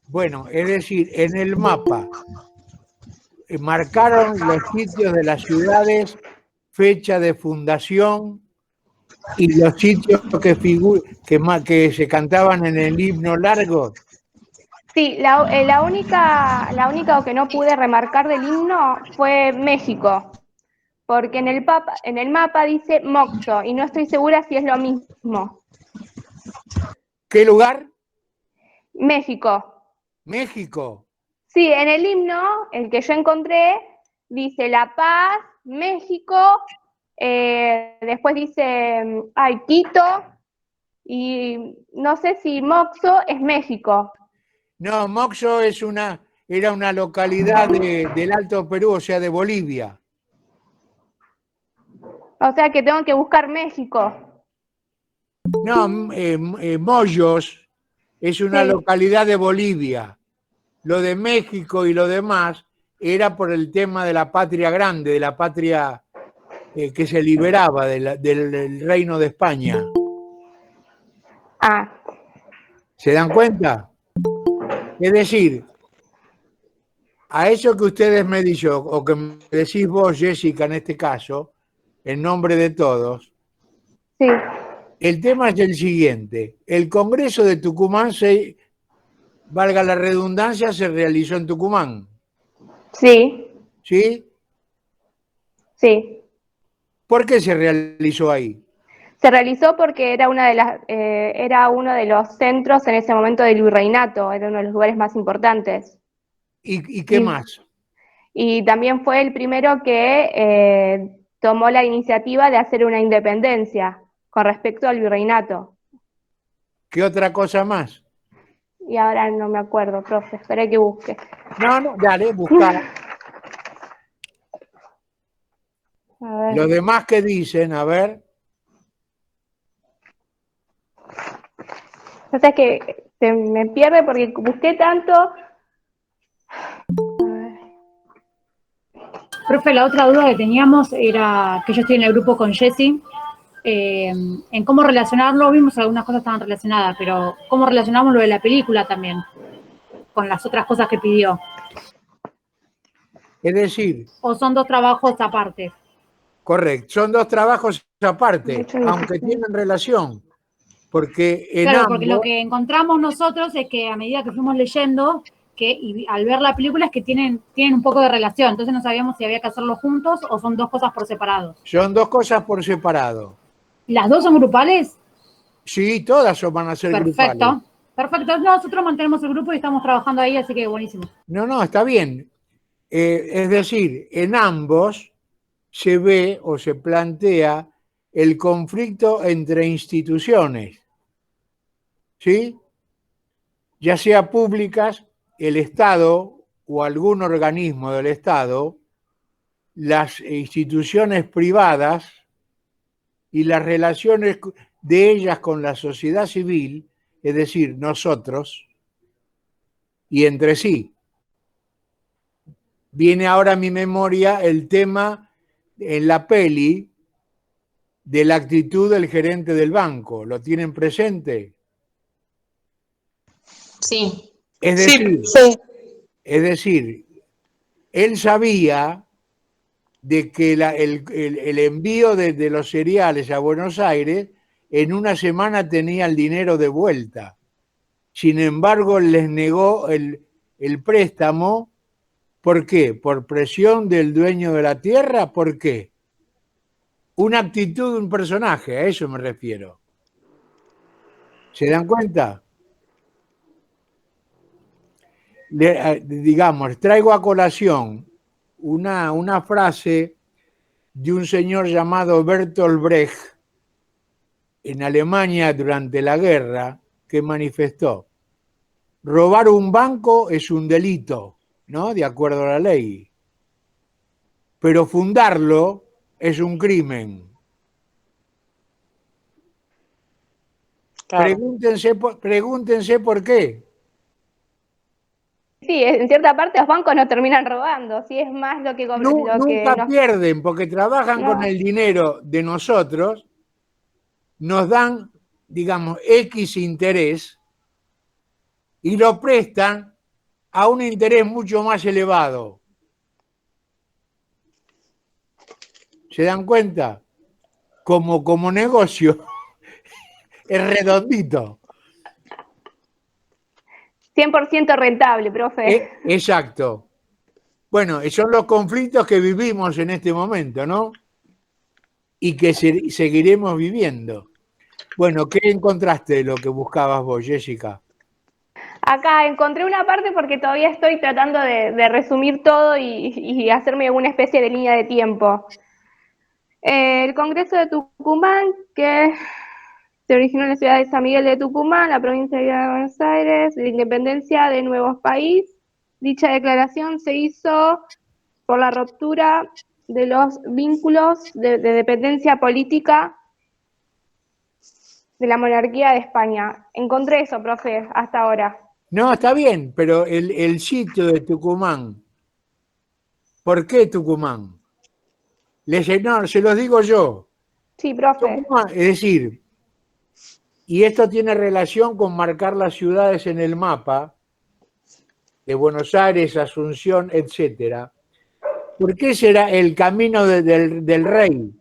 Bueno, es decir, en el mapa marcaron los sitios de las ciudades, fecha de fundación y los sitios que se cantaban en el himno largo. Sí, la única que no pude remarcar del himno fue México, porque en el mapa dice Moxo y no estoy segura si es lo mismo. ¿Qué lugar? México. México. Sí, en el himno, el que yo encontré, dice La Paz, México, después dice, Quito, y no sé si Moxo es México. No, Moxo era una localidad del Alto Perú, o sea, de Bolivia. O sea que tengo que buscar México. No, Moyos es una Sí. localidad de Bolivia. Lo de México y lo demás era por el tema de la patria grande, de la patria que se liberaba del Reino de España. Ah, ¿Se dan cuenta? Es decir, a eso que ustedes me dicen, o que me decís vos, Jessica, en este caso, en nombre de todos, sí. el tema es el siguiente. El Congreso de Tucumán, valga la redundancia, se realizó en Tucumán. Sí, ¿Sí? sí. ¿Por qué se realizó ahí? Se realizó porque era era uno de los centros en ese momento del virreinato, era uno de los lugares más importantes. ¿Y qué Y, más? y también fue el primero que tomó la iniciativa de hacer una independencia con respecto al virreinato. ¿Qué otra cosa más? Y ahora no me acuerdo, profe, esperé que busque. No, no, dale, buscar. A ver. Los demás que dicen, a ver. O sea, es que se me pierde porque busqué tanto. Profe, la otra duda que teníamos era que yo estoy en el grupo con Jessy, en cómo relacionarlo, vimos algunas cosas estaban relacionadas, pero cómo relacionamos lo de la película también con las otras cosas que pidió. Es decir, ¿O son dos trabajos aparte? correcto, son dos trabajos aparte, Mucho aunque tienen relación, porque en Claro, porque lo ambos, que encontramos nosotros es que a medida que fuimos leyendo, y al ver la película es que tienen un poco de relación, entonces no sabíamos si había que hacerlo juntos o son dos cosas por separado. son dos cosas por separado. ¿Las dos son grupales? Sí, todas van a ser grupales. Perfecto. Perfecto. Nosotros mantenemos el grupo y estamos trabajando ahí, así que buenísimo. No, no, está bien. Es decir, en ambos se ve o se plantea el conflicto entre instituciones, ¿sí? Ya sea públicas, el Estado o algún organismo del Estado, las instituciones privadas y las relaciones de ellas con la sociedad civil, es decir, nosotros, y entre sí. Viene ahora a mi memoria el tema en la peli de la actitud del gerente del banco. ¿Lo tienen presente? Sí. Es decir, Sí. es decir, él sabía de que el envío de los cereales a Buenos Aires en una semana tenía el dinero de vuelta. Sin embargo, les negó el préstamo. ¿Por qué? ¿Por presión del dueño de la tierra? ¿Por qué? Una actitud de un personaje, a eso me refiero. ¿Se dan cuenta? Digamos, traigo a colación una frase de un señor llamado Bertolt Brecht en Alemania durante la guerra, que manifestó: robar un banco es un delito, ¿no? De acuerdo a la ley. Pero fundarlo es un crimen. Claro. Pregúntense por qué. Sí, en cierta parte los bancos no terminan robando, sí es más lo que Nunca nos... pierden porque trabajan con No, el dinero de nosotros, nos dan, digamos, X interés y lo prestan a un interés mucho más elevado. ¿Se dan cuenta? Como negocio es redondito. 100% rentable, profe. Exacto. Bueno, son los conflictos que vivimos en este momento, ¿no? Y que seguiremos viviendo. Bueno, ¿qué encontraste de lo que buscabas vos, Jessica? Acá encontré una parte porque todavía estoy tratando de resumir todo y hacerme una especie de línea de tiempo. El Congreso de Tucumán, que se originó en la ciudad de San Miguel de Tucumán, la provincia de Buenos Aires, la independencia de nuevos países. Dicha declaración se hizo por la ruptura de los vínculos de dependencia política de la monarquía de España. Encontré eso, profe, hasta ahora. No, está bien, pero el sitio de Tucumán, ¿por qué Tucumán? No, se los digo yo. Sí, profe. Tucumán, es decir, y esto tiene relación con marcar las ciudades en el mapa de Buenos Aires, Asunción, etcétera. ¿Por qué será el camino del rey?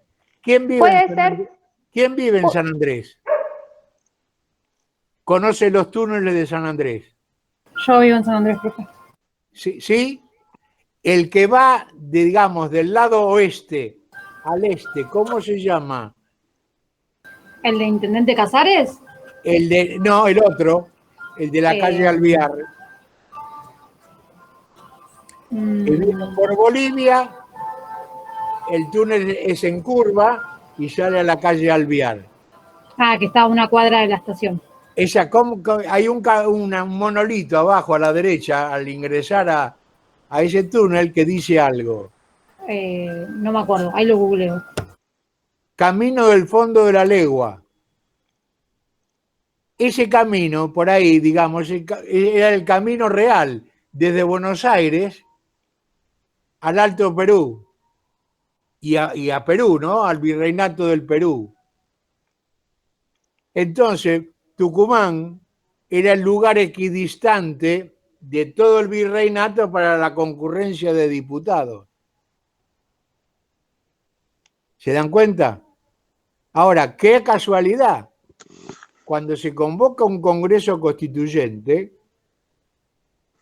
¿Quién vive Puede ser. ¿Quién vive en San Andrés? ¿Conoce los túneles de San Andrés? Yo vivo en San Andrés, profe. ¿Sí? ¿Sí? El que va, digamos, del lado oeste al este, ¿cómo se llama? ¿El de Intendente Casares? No, el otro, el de la calle Alvear. Que viene por Bolivia, el túnel es en curva y sale a la calle Alvear. Ah, que está a una cuadra de la estación. Hay un monolito abajo a la derecha al ingresar a ese túnel que dice algo. No me acuerdo, ahí lo googleo. Camino del fondo de la legua. Ese camino, por ahí, digamos, era el camino real desde Buenos Aires al Alto Perú y a Perú, ¿no? Al Virreinato del Perú. Entonces, Tucumán era el lugar equidistante de todo el virreinato para la concurrencia de diputados. ¿Se dan cuenta? Ahora, qué casualidad. Cuando se convoca un Congreso Constituyente,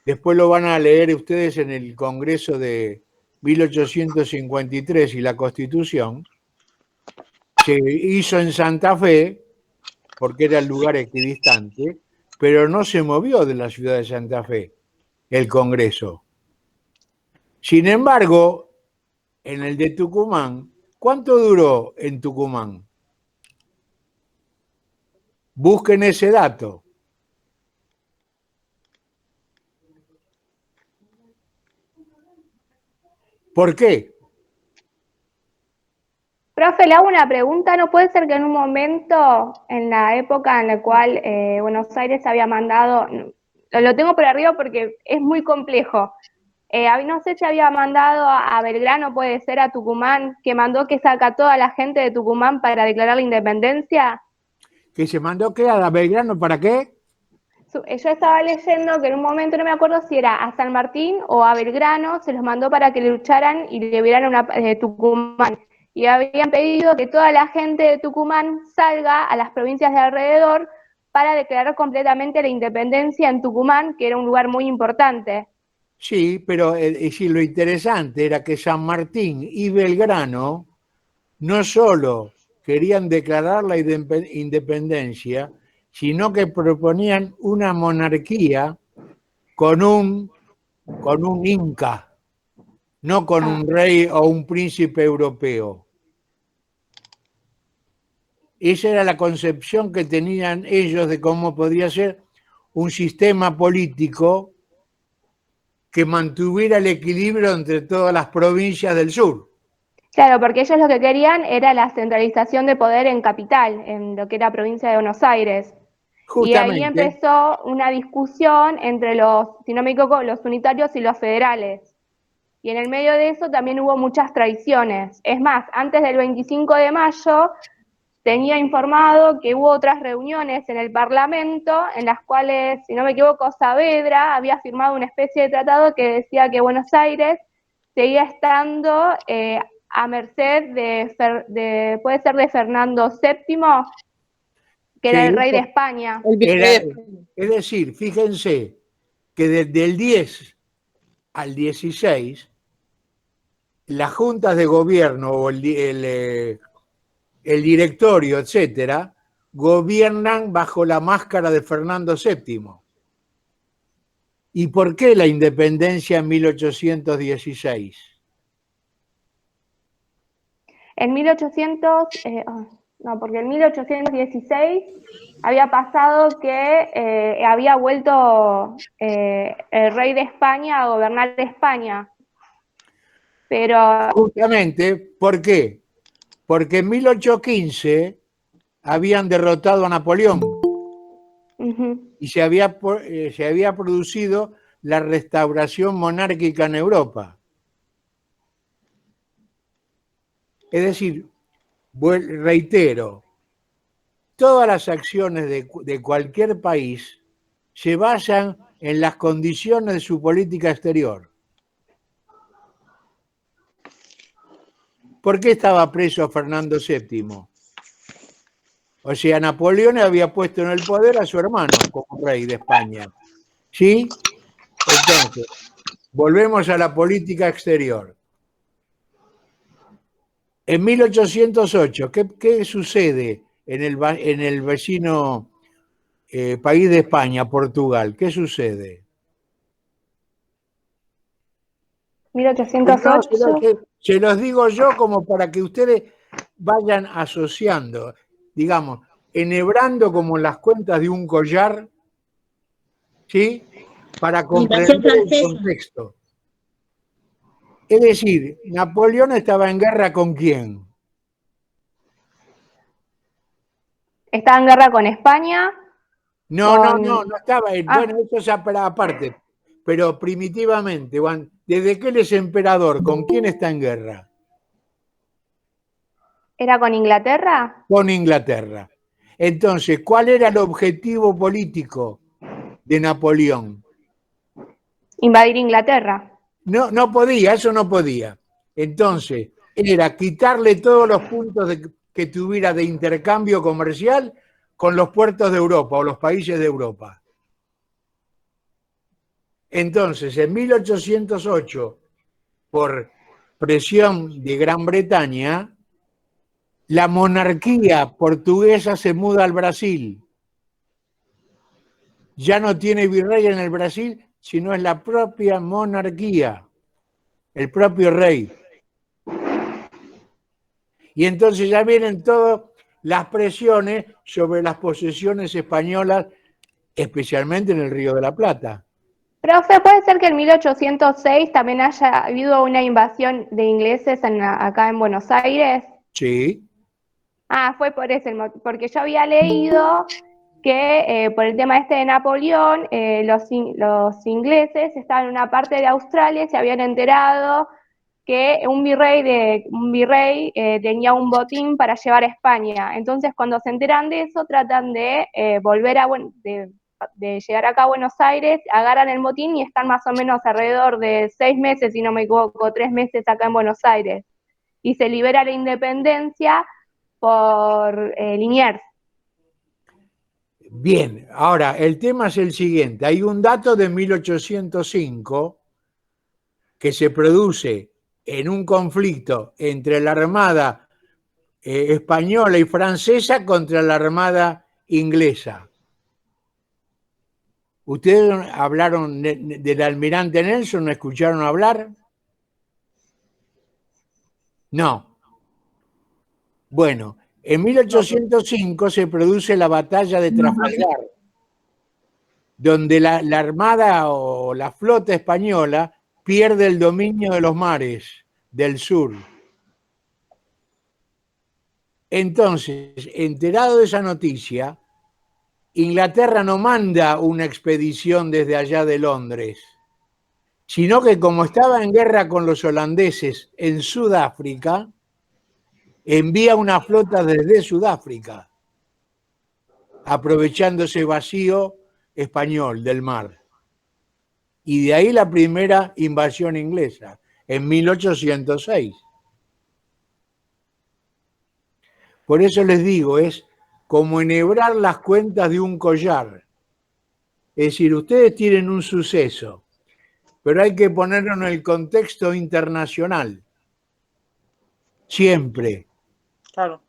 después lo van a leer ustedes en el Congreso de 1853 y la Constitución, se hizo en Santa Fe, porque era el lugar equidistante, pero no se movió de la ciudad de Santa Fe el Congreso. Sin embargo, en el de Tucumán, ¿cuánto duró en Tucumán? Busquen ese dato. ¿Por qué? Profe, le hago una pregunta. ¿No puede ser que en un momento, en la época en la cual Buenos Aires había mandado, lo tengo por arriba porque es muy complejo, no sé si había mandado a Belgrano, puede ser a Tucumán, que mandó que saca a toda la gente de Tucumán para declarar la independencia? ¿Que se mandó qué a Belgrano para qué? Yo estaba leyendo que en un momento, no me acuerdo si era a San Martín o a Belgrano, se los mandó para que lucharan y liberaran Tucumán. Y habían pedido que toda la gente de Tucumán salga a las provincias de alrededor para declarar completamente la independencia en Tucumán, que era un lugar muy importante. Sí, pero sí, lo interesante era que San Martín y Belgrano no solo querían declarar la independencia, sino que proponían una monarquía con un inca, no con un rey o un príncipe europeo. Esa era la concepción que tenían ellos de cómo podía ser un sistema político que mantuviera el equilibrio entre todas las provincias del sur. Claro, porque ellos lo que querían era la centralización de poder en capital, en lo que era provincia de Buenos Aires. Y ahí Justamente. empezó una discusión entre los, si no me equivoco, los unitarios y los federales. Y en el medio de eso también hubo muchas traiciones. Es más, antes del 25 de mayo tenía informado que hubo otras reuniones en el Parlamento en las cuales, si no me equivoco, Saavedra había firmado una especie de tratado que decía que Buenos Aires seguía estando a merced puede ser de Fernando VII, que era el rey de España. Es decir, fíjense que desde el 10 al 16, las juntas de gobierno o el directorio, etcétera, gobiernan bajo la máscara de Fernando VII. ¿Y por qué la independencia en 1816? En 1800, no, porque en 1816 había pasado que había vuelto el rey de España a gobernar España. Pero justamente, ¿por qué? Porque en 1815 habían derrotado a Napoleón y se había producido la restauración monárquica en Europa. Es decir, reitero, todas las acciones de cualquier país se basan en las condiciones de su política exterior. ¿Por qué estaba preso Fernando VII? O sea, Napoleón había puesto en el poder a su hermano como rey de España. ¿Sí? Entonces, volvemos a la política exterior. En 1808, ¿qué sucede en el vecino país de España, Portugal? ¿Qué sucede? 1808. Se los digo yo como para que ustedes vayan asociando, digamos, enhebrando como las cuentas de un collar, ¿sí? Para comprender el contexto. Es decir, Napoleón estaba en guerra ¿con quién? ¿Estaba en guerra con España? No estaba. Bueno, eso es aparte. Pero primitivamente, desde que él es emperador, ¿con quién está en guerra? ¿Era con Inglaterra? Con Inglaterra. Entonces, ¿cuál era el objetivo político de Napoleón? Invadir Inglaterra. No podía, eso no podía. Entonces, era quitarle todos los puntos que tuviera de intercambio comercial con los puertos de Europa o los países de Europa. Entonces, en 1808, por presión de Gran Bretaña, la monarquía portuguesa se muda al Brasil. Ya no tiene virrey en el Brasil, sino es la propia monarquía, el propio rey. Y entonces ya vienen todas las presiones sobre las posesiones españolas, especialmente en el Río de la Plata. Profe, ¿puede ser que en 1806 también haya habido una invasión de ingleses acá en Buenos Aires? Sí. Fue por ese motivo, porque yo había leído que por el tema este de Napoleón, los ingleses estaban en una parte de Australia y se habían enterado que un virrey tenía un botín para llevar a España. Entonces, cuando se enteran de eso, tratan de volver de llegar acá a Buenos Aires, agarran el botín y están más o menos alrededor de 6 meses, si no me equivoco, 3 meses acá en Buenos Aires. Y se libera la independencia por Liniers. Bien, ahora el tema es el siguiente. Hay un dato de 1805 que se produce en un conflicto entre la Armada española y francesa contra la Armada inglesa. ¿Ustedes hablaron del almirante Nelson? ¿No escucharon hablar? No. Bueno, en 1805 se produce la batalla de Trafalgar, donde la Armada o la flota española pierde el dominio de los mares del sur. Entonces, enterado de esa noticia, Inglaterra no manda una expedición desde allá de Londres, sino que como estaba en guerra con los holandeses en Sudáfrica, envía una flota desde Sudáfrica, aprovechando ese vacío español del mar. Y de ahí la primera invasión inglesa, en 1806. Por eso les digo, es como enhebrar las cuentas de un collar. Es decir, ustedes tienen un suceso, pero hay que ponerlo en el contexto internacional. Siempre. Claro.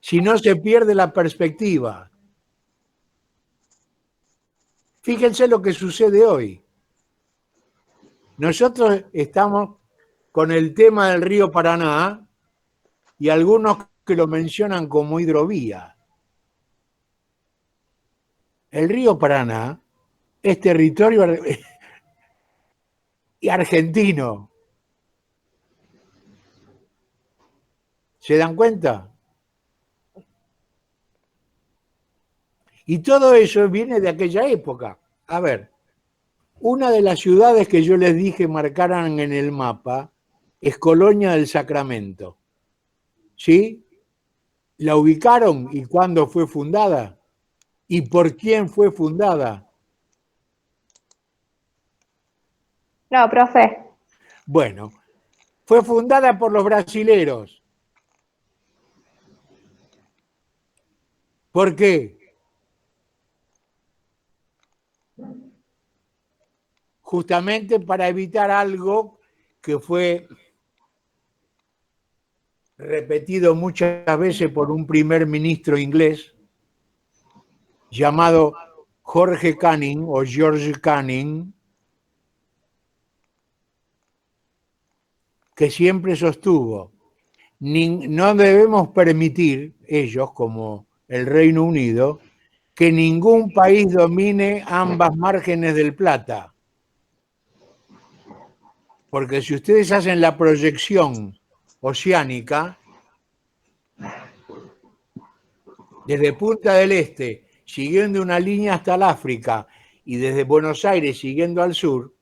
Si no, se pierde la perspectiva. Fíjense lo que sucede hoy. Nosotros estamos con el tema del río Paraná y algunos que lo mencionan como hidrovía. El río Paraná es territorio argentino. ¿Se dan cuenta? Y todo eso viene de aquella época. A ver, una de las ciudades que yo les dije marcaran en el mapa es Colonia del Sacramento. ¿Sí? ¿La ubicaron y cuándo fue fundada? ¿Y por quién fue fundada? No, profe. Bueno, fue fundada por los brasileros. ¿Por qué? Justamente para evitar algo que fue repetido muchas veces por un primer ministro inglés llamado George Canning, que siempre sostuvo, no debemos permitir, ellos como el Reino Unido, que ningún país domine ambas márgenes del Plata. Porque si ustedes hacen la proyección oceánica, desde Punta del Este, siguiendo una línea hasta el África, y desde Buenos Aires siguiendo al sur,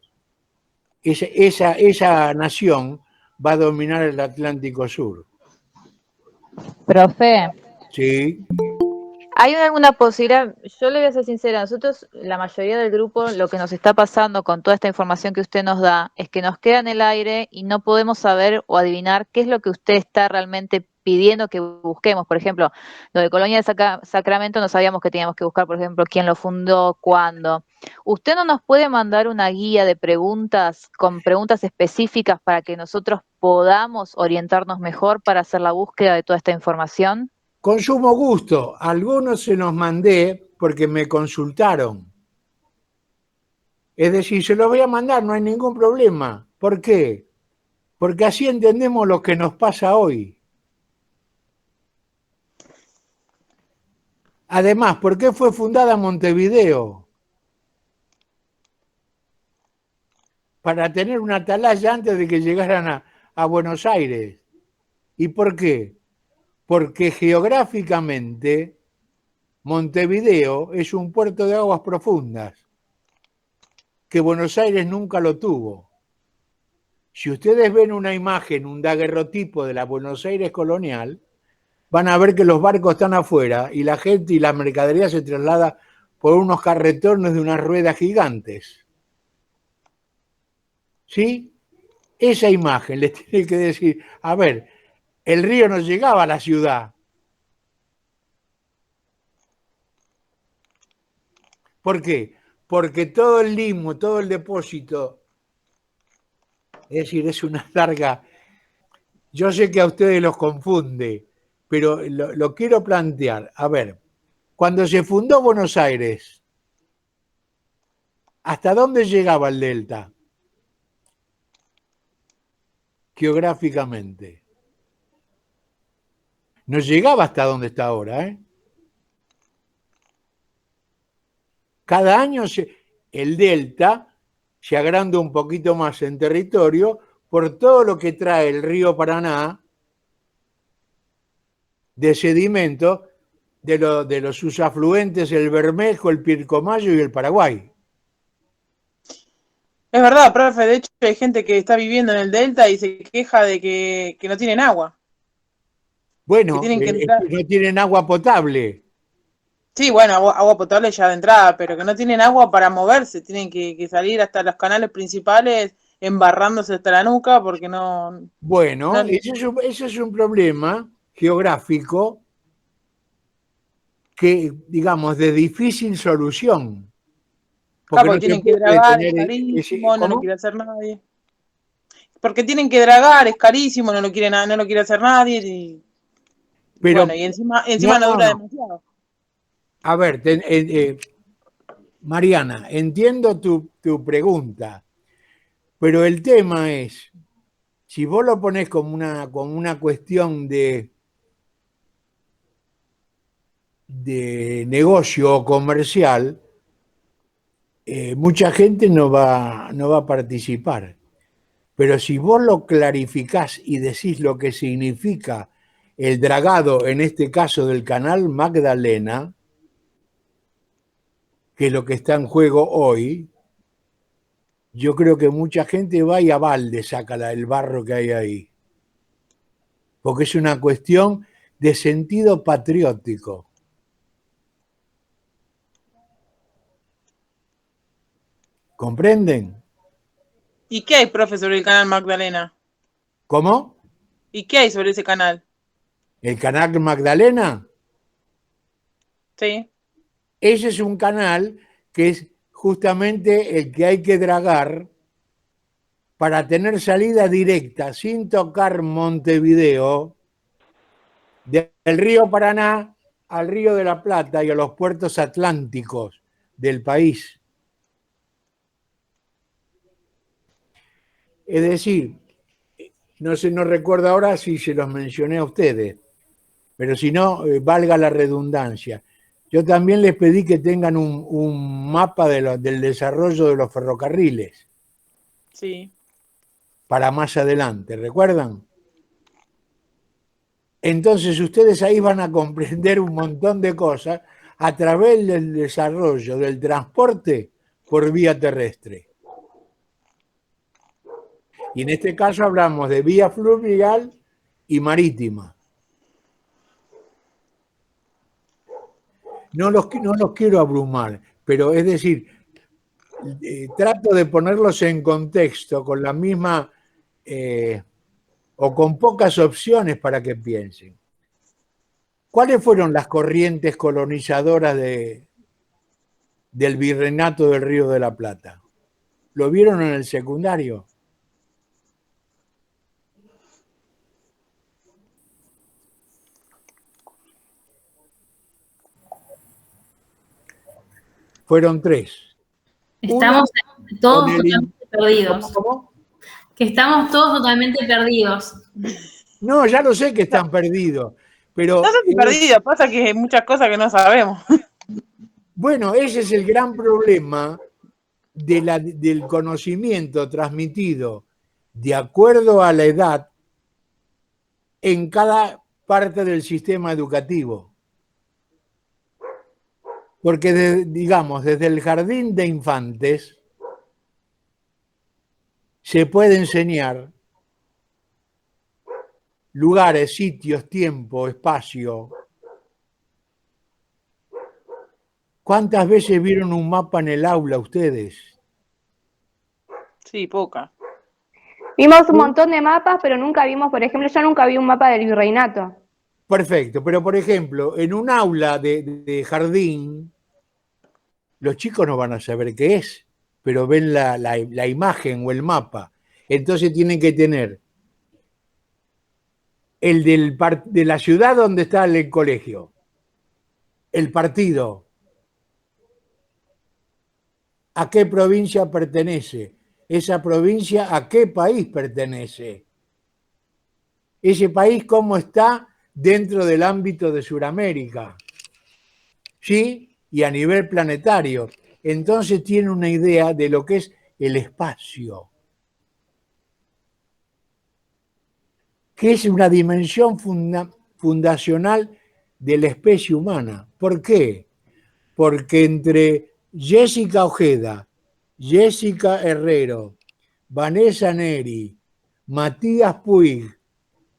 esa nación va a dominar el Atlántico Sur. Profe, Sí, ¿hay alguna posibilidad? Yo le voy a ser sincera, nosotros, la mayoría del grupo, lo que nos está pasando con toda esta información que usted nos da es que nos queda en el aire y no podemos saber o adivinar qué es lo que usted está realmente pidiendo que busquemos. Por ejemplo, lo de Colonia de Sacramento no sabíamos que teníamos que buscar, por ejemplo, quién lo fundó, cuándo. ¿Usted no nos puede mandar una guía de preguntas con preguntas específicas para que nosotros podamos orientarnos mejor para hacer la búsqueda de toda esta información? con sumo gusto. Algunos se los mandé porque me consultaron. Es decir, se los voy a mandar, no hay ningún problema. ¿Por qué? Porque así entendemos lo que nos pasa hoy. Además, ¿por qué fue fundada Montevideo? Para tener una atalaya antes de que llegaran a Buenos Aires. ¿Y por qué? Porque geográficamente Montevideo es un puerto de aguas profundas, que Buenos Aires nunca lo tuvo. Si ustedes ven una imagen, un daguerrotipo de la Buenos Aires colonial, van a ver que los barcos están afuera y la gente y la mercadería se traslada por unos carretones de unas ruedas gigantes. ¿Sí? Esa imagen les tiene que decir, a ver, el río no llegaba a la ciudad. ¿Por qué? Porque todo el limo, todo el depósito, es decir, es una larga... Yo sé que a ustedes los confunde, pero lo quiero plantear. A ver, cuando se fundó Buenos Aires, ¿hasta dónde llegaba el delta? Geográficamente. No llegaba hasta donde está ahora, ¿eh? Cada año el delta se agranda un poquito más en territorio por todo lo que trae el río Paraná de sedimento de los sus afluentes, el Bermejo, el Pilcomayo y el Paraguay. Profe, ¿y esa agua de dónde viene? ¿De la laguna? ¿De la laguna? ¿O de dónde viene? De los afluentes, el Bermejo, el Pilcomayo y el Paraguay. Es verdad, profe, de hecho hay gente que está viviendo en el Delta y se queja de que no tienen agua, que Bueno, tienen que es entrar. que no tienen agua potable. Sí, bueno, agua potable ya de entrada, pero que no tienen agua para moverse, tienen que salir hasta los canales principales embarrándose hasta la nuca porque no, Bueno, no, eso es un problema geográfico que, digamos, de difícil solución. Porque porque no se tienen que puede dragar, es tener carísimo, no lo ¿cómo? quiere hacer nadie. Porque tienen que dragar, es carísimo, no lo quiere hacer nadie y Pero, bueno, y encima no, no dura no. demasiado. A ver, Mariana, entiendo tu pregunta, pero el tema es, si vos lo ponés como una cuestión de negocio o comercial, mucha gente no va a participar. Pero si vos lo clarificás y decís lo que significa el dragado, en este caso del canal Magdalena, que es lo que está en juego hoy, yo creo que mucha gente va y a balde saca el barro que hay ahí. Porque es una cuestión de sentido patriótico. ¿Comprenden? ¿Y qué hay, profe, sobre el canal Magdalena? ¿Cómo? ¿Y qué hay sobre ese canal? ¿El canal Magdalena? Sí. Ese es un canal que es justamente el que hay que dragar para tener salida directa sin tocar Montevideo del río Paraná al río de la Plata y a los puertos atlánticos del país. Es decir, no recuerdo ahora si se los mencioné a ustedes, pero si no, valga la redundancia. Yo también les pedí que tengan un mapa del desarrollo de los ferrocarriles Sí. para más adelante, ¿recuerdan? Entonces ustedes ahí van a comprender un montón de cosas a través del desarrollo del transporte por vía terrestre. Y en este caso hablamos de vía fluvial y marítima. No los quiero abrumar, pero es decir, trato de ponerlos en contexto con la misma o con pocas opciones para que piensen. ¿Cuáles fueron las corrientes colonizadoras del Virreinato del Río de la Plata? ¿Lo vieron en el secundario? Fueron tres. Estamos todos totalmente perdidos. ¿Cómo? Que estamos todos totalmente perdidos. No, ya lo sé que están perdidos, pero No sé si perdido, pasa que hay muchas cosas que no sabemos. bueno, ese es el gran problema del conocimiento transmitido de acuerdo a la edad en cada parte del sistema educativo. Porque, digamos, desde el jardín de infantes se puede enseñar lugares, sitios, tiempo, espacio. ¿Cuántas veces vieron un mapa en el aula ustedes? Sí, poca. Vimos un montón de mapas, pero nunca vimos, por ejemplo, yo nunca vi un mapa del virreinato. Perfecto, pero por ejemplo, en un aula de jardín, los chicos no van a saber qué es, pero ven la imagen o el mapa. Entonces tienen que tener el de la ciudad donde está el colegio, el partido, a qué provincia pertenece, esa provincia a qué país pertenece, ese país cómo está dentro del ámbito de Sudamérica, ¿sí? Y a nivel planetario. Entonces tiene una idea de lo que es el espacio, que es una dimensión fundacional de la especie humana. ¿Por qué? Porque entre Jessica Ojeda Jessica Herrero, Vanessa Neri, Matías Puig,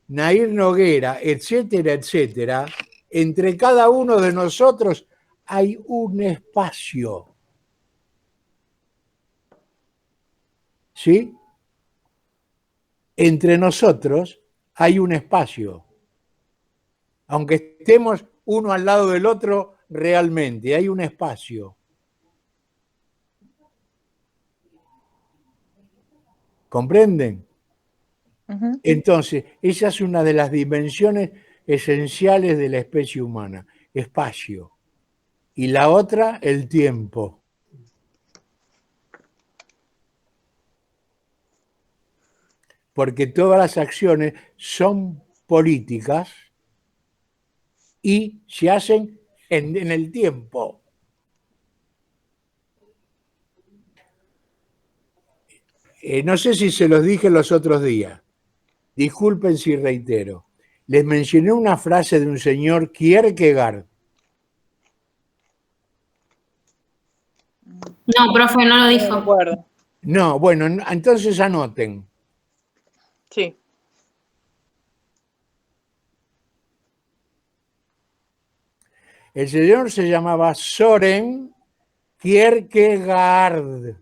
Nair Noguera, etcétera, etcétera, entre cada uno de nosotros hay un espacio. ¿Sí? Entre nosotros hay un espacio. Aunque estemos uno al lado del otro, realmente hay un espacio. ¿Comprenden? Ujú. Entonces, esa es una de las dimensiones esenciales de la especie humana, espacio. Y la otra, el tiempo. Porque todas las acciones son políticas y se hacen en el tiempo. No sé si se los dije los otros días. Disculpen si reitero. Les mencioné una frase de un señor Kierkegaard. No, profe, no lo No dijo. recuerdo. No, bueno, entonces anoten. Sí. El señor se llamaba Soren Kierkegaard,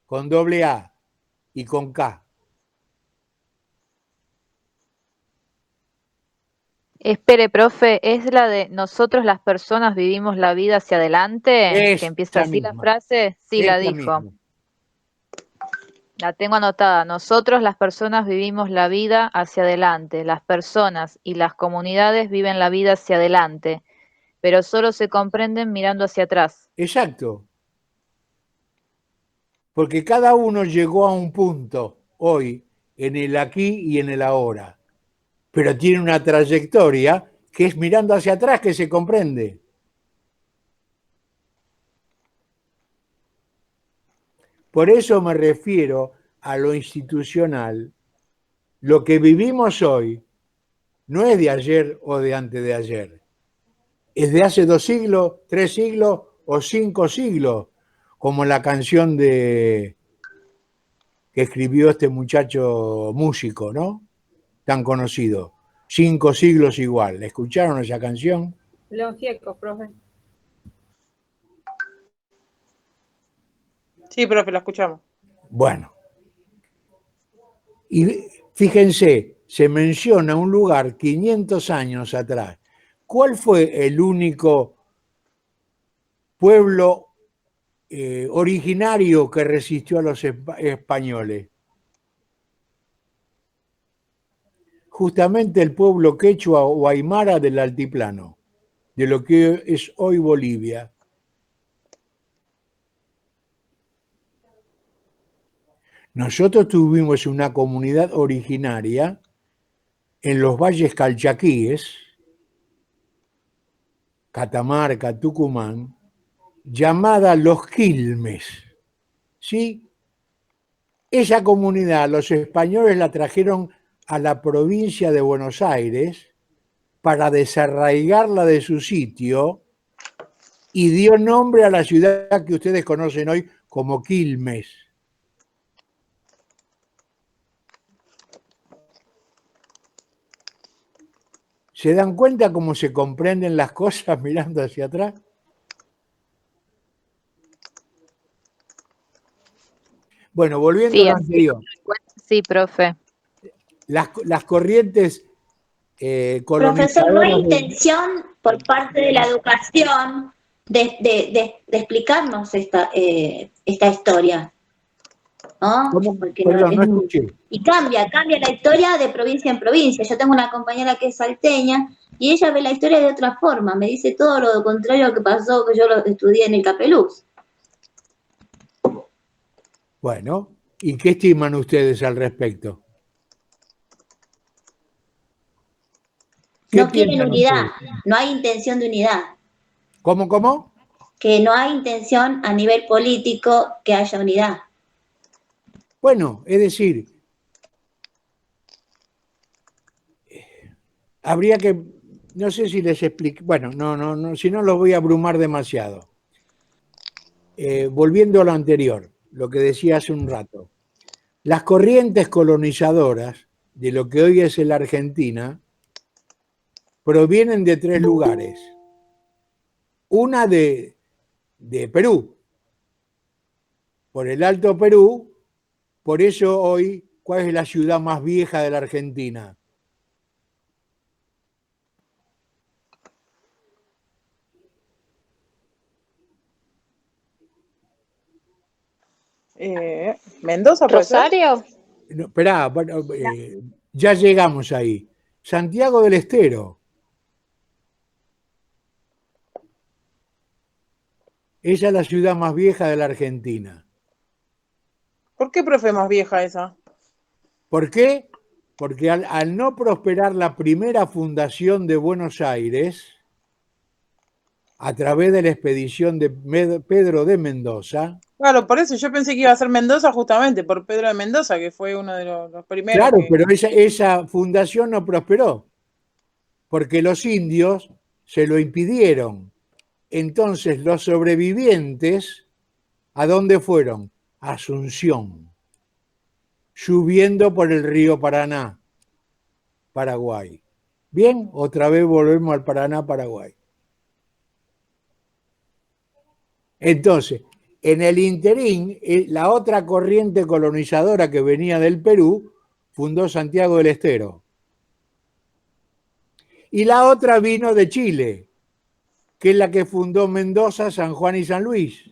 con doble A y con K. Espere, profe, ¿es la de nosotros las personas vivimos la vida hacia adelante? ¿Que empieza Esa así la misma, frase? Sí, la esa dijo. misma. La tengo anotada. Nosotros las personas vivimos la vida hacia adelante. Las personas y las comunidades viven la vida hacia adelante, pero solo se comprenden mirando hacia atrás. Exacto. Porque cada uno llegó a un punto hoy, en el aquí y en el ahora. Pero tiene una trayectoria que es mirando hacia atrás que se comprende. Por eso me refiero a lo institucional. Lo que vivimos hoy no es de ayer o de antes de ayer. Es de hace 2 siglos, 3 siglos o 5 siglos, como la canción que escribió este muchacho músico, ¿no? Tan conocido. 5 siglos igual. ¿Escucharon esa canción? León Gieco, profe. Sí, profe, la escuchamos. Bueno. Y fíjense, se menciona un lugar 500 años atrás. ¿Cuál fue el único pueblo originario que resistió a los españoles? Justamente el pueblo quechua o aymara del altiplano, de lo que es hoy Bolivia. Nosotros tuvimos una comunidad originaria en los valles calchaquíes, Catamarca, Tucumán, llamada Los Quilmes. ¿Sí? Esa comunidad los españoles la trajeron a la provincia de Buenos Aires para desarraigarla de su sitio y dio nombre a la ciudad que ustedes conocen hoy como Quilmes. ¿Se dan cuenta cómo se comprenden las cosas mirando hacia atrás? Bueno, volviendo Sí, a lo así. anterior, Sí, profe. las corrientes Profesor, ¿no hay colonizadoras intención por parte de la educación de explicarnos esta historia? ¿No? Porque Perdón, no escuché. y cambia la historia de provincia en provincia. Yo tengo una compañera que es salteña y ella ve la historia de otra forma. Me dice todo lo contrario a lo que pasó, que yo lo estudié en el Capeluz. Bueno, ¿y qué estiman ustedes al respecto? ¿Qué No quieren piensan unidad, ustedes? no hay intención de unidad. ¿Cómo? Que no hay intención a nivel político que haya unidad. Bueno, es decir, habría que, no sé si les explico, bueno, no, si no los voy a abrumar demasiado. volviendo a lo anterior, lo que decía hace un rato, las corrientes colonizadoras de lo que hoy es la Argentina provienen de 3 lugares. Una de Perú, por el Alto Perú, por eso hoy, ¿cuál es la ciudad más vieja de la Argentina? Mendoza, ¿puede ser? ¿Rosario? No, esperá, bueno, ya llegamos ahí. Santiago del Estero. Esa es la ciudad más vieja de la Argentina. ¿Por qué, profe, más vieja esa? ¿Por qué? Porque al no prosperar la primera fundación de Buenos Aires, a través de la expedición de Pedro de Mendoza, Claro, por eso yo pensé que iba a ser Mendoza justamente, por Pedro de Mendoza, que fue uno de los primeros. claro, pero esa fundación no prosperó, porque los indios se lo impidieron. Entonces los sobrevivientes, ¿a dónde fueron? A Asunción, subiendo por el río Paraná, Paraguay. Bien, otra vez volvemos al Paraná, Paraguay. Entonces, en el interín, la otra corriente colonizadora que venía del Perú fundó Santiago del Estero. Y la otra vino de Chile, que es la que fundó Mendoza, San Juan y San Luis.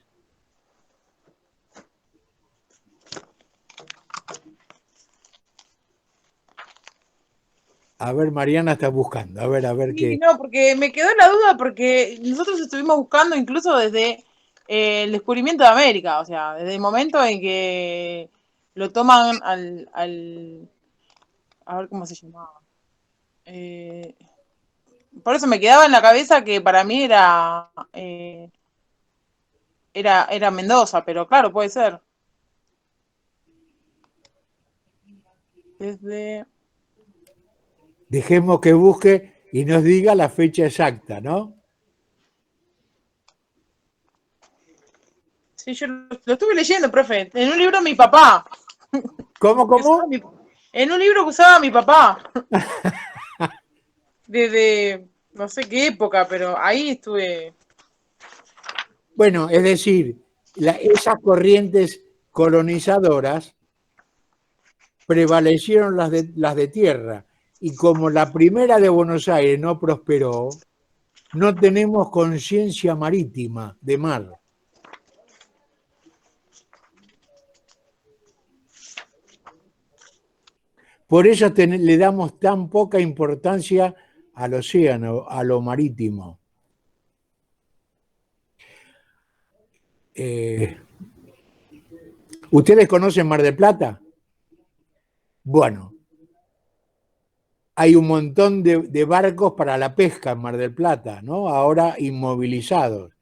A ver, Mariana está buscando, a ver Sí, qué. no, porque me quedó la duda porque nosotros estuvimos buscando incluso desde el descubrimiento de América, o sea, desde el momento en que lo toman a ver cómo se llamaba. Por eso me quedaba en la cabeza que para mí era Mendoza, pero claro, puede ser. Desde... Dejemos que busque y nos diga la fecha exacta, ¿no? Sí, yo lo estuve leyendo, profe, en un libro de mi papá. ¿Cómo? En un libro que usaba mi papá. Desde no sé qué época, pero ahí estuve. Bueno, es decir, esas corrientes colonizadoras prevalecieron las de tierra. Y como la primera de Buenos Aires no prosperó, no tenemos conciencia marítima de mar. Por eso le damos tan poca importancia al océano, a lo marítimo. ¿Ustedes conocen Mar del Plata? Bueno, hay un montón de barcos para la pesca en Mar del Plata, ¿no? Ahora inmovilizados.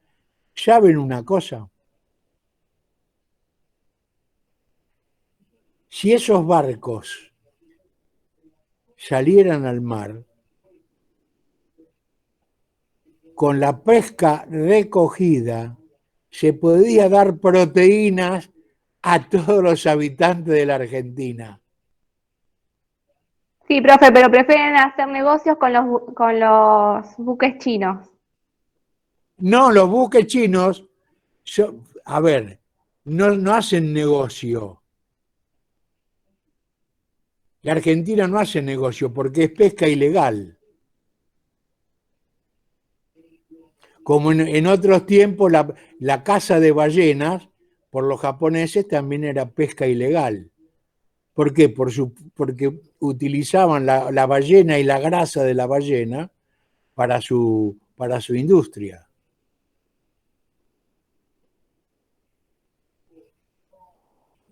¿Saben una cosa? Si esos barcos salieran al mar, con la pesca recogida, se podía dar proteínas a todos los habitantes de la Argentina. Sí, profe, pero prefieren hacer negocios con los buques chinos. No, los buques chinos, a ver, no hacen negocio. La Argentina no hace negocio porque es pesca ilegal. Como en otros tiempos la caza de ballenas por los japoneses también era pesca ilegal. ¿Por qué? Porque utilizaban la ballena y la grasa de la ballena para su industria.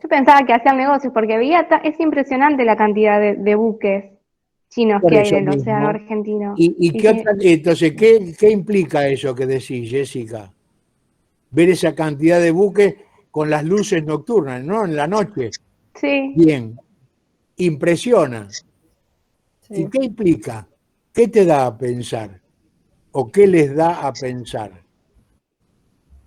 Yo pensaba que hacían negocios porque es impresionante la cantidad de buques chinos Por que hay eso en el océano mismo. argentino. Entonces, ¿qué implica eso que decís, Jessica? Ver esa cantidad de buques con las luces nocturnas, ¿no? En la noche. Sí. Bien. Impresiona. Sí. ¿Y qué implica? ¿Qué te da a pensar? ¿O qué les da a pensar?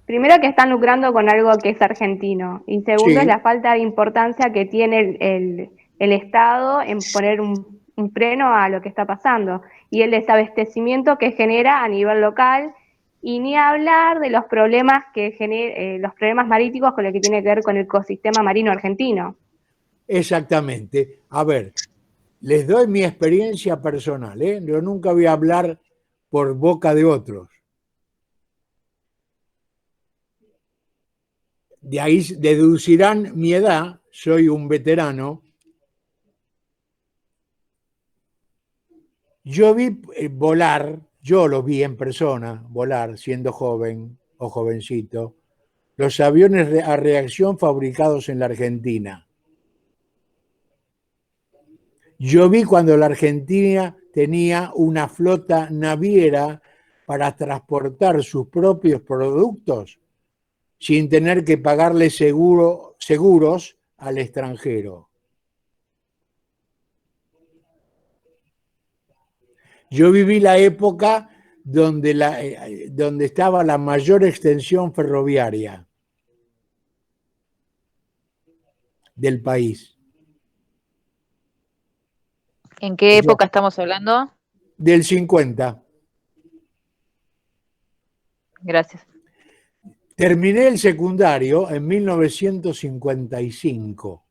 Primero que están lucrando con algo que es argentino y segundo Sí. es la falta de importancia que tiene el Estado en poner un freno a lo que está pasando y el desabastecimiento que genera a nivel local y ni hablar de los problemas que los problemas marítimos con lo que tiene que ver con el ecosistema marino argentino. Exactamente. A ver, les doy mi experiencia personal, ¿eh? Yo nunca voy a hablar por boca de otros. De ahí deducirán mi edad, soy un veterano. Yo vi volar, yo lo vi en persona, volar siendo joven o jovencito, los aviones a reacción fabricados en la Argentina. Yo vi cuando la Argentina tenía una flota naviera para transportar sus propios productos sin tener que pagarle seguros al extranjero. Yo viví la época donde estaba la mayor extensión ferroviaria del país. ¿En qué época estamos hablando? Del 50. Gracias. Terminé el secundario en 1955,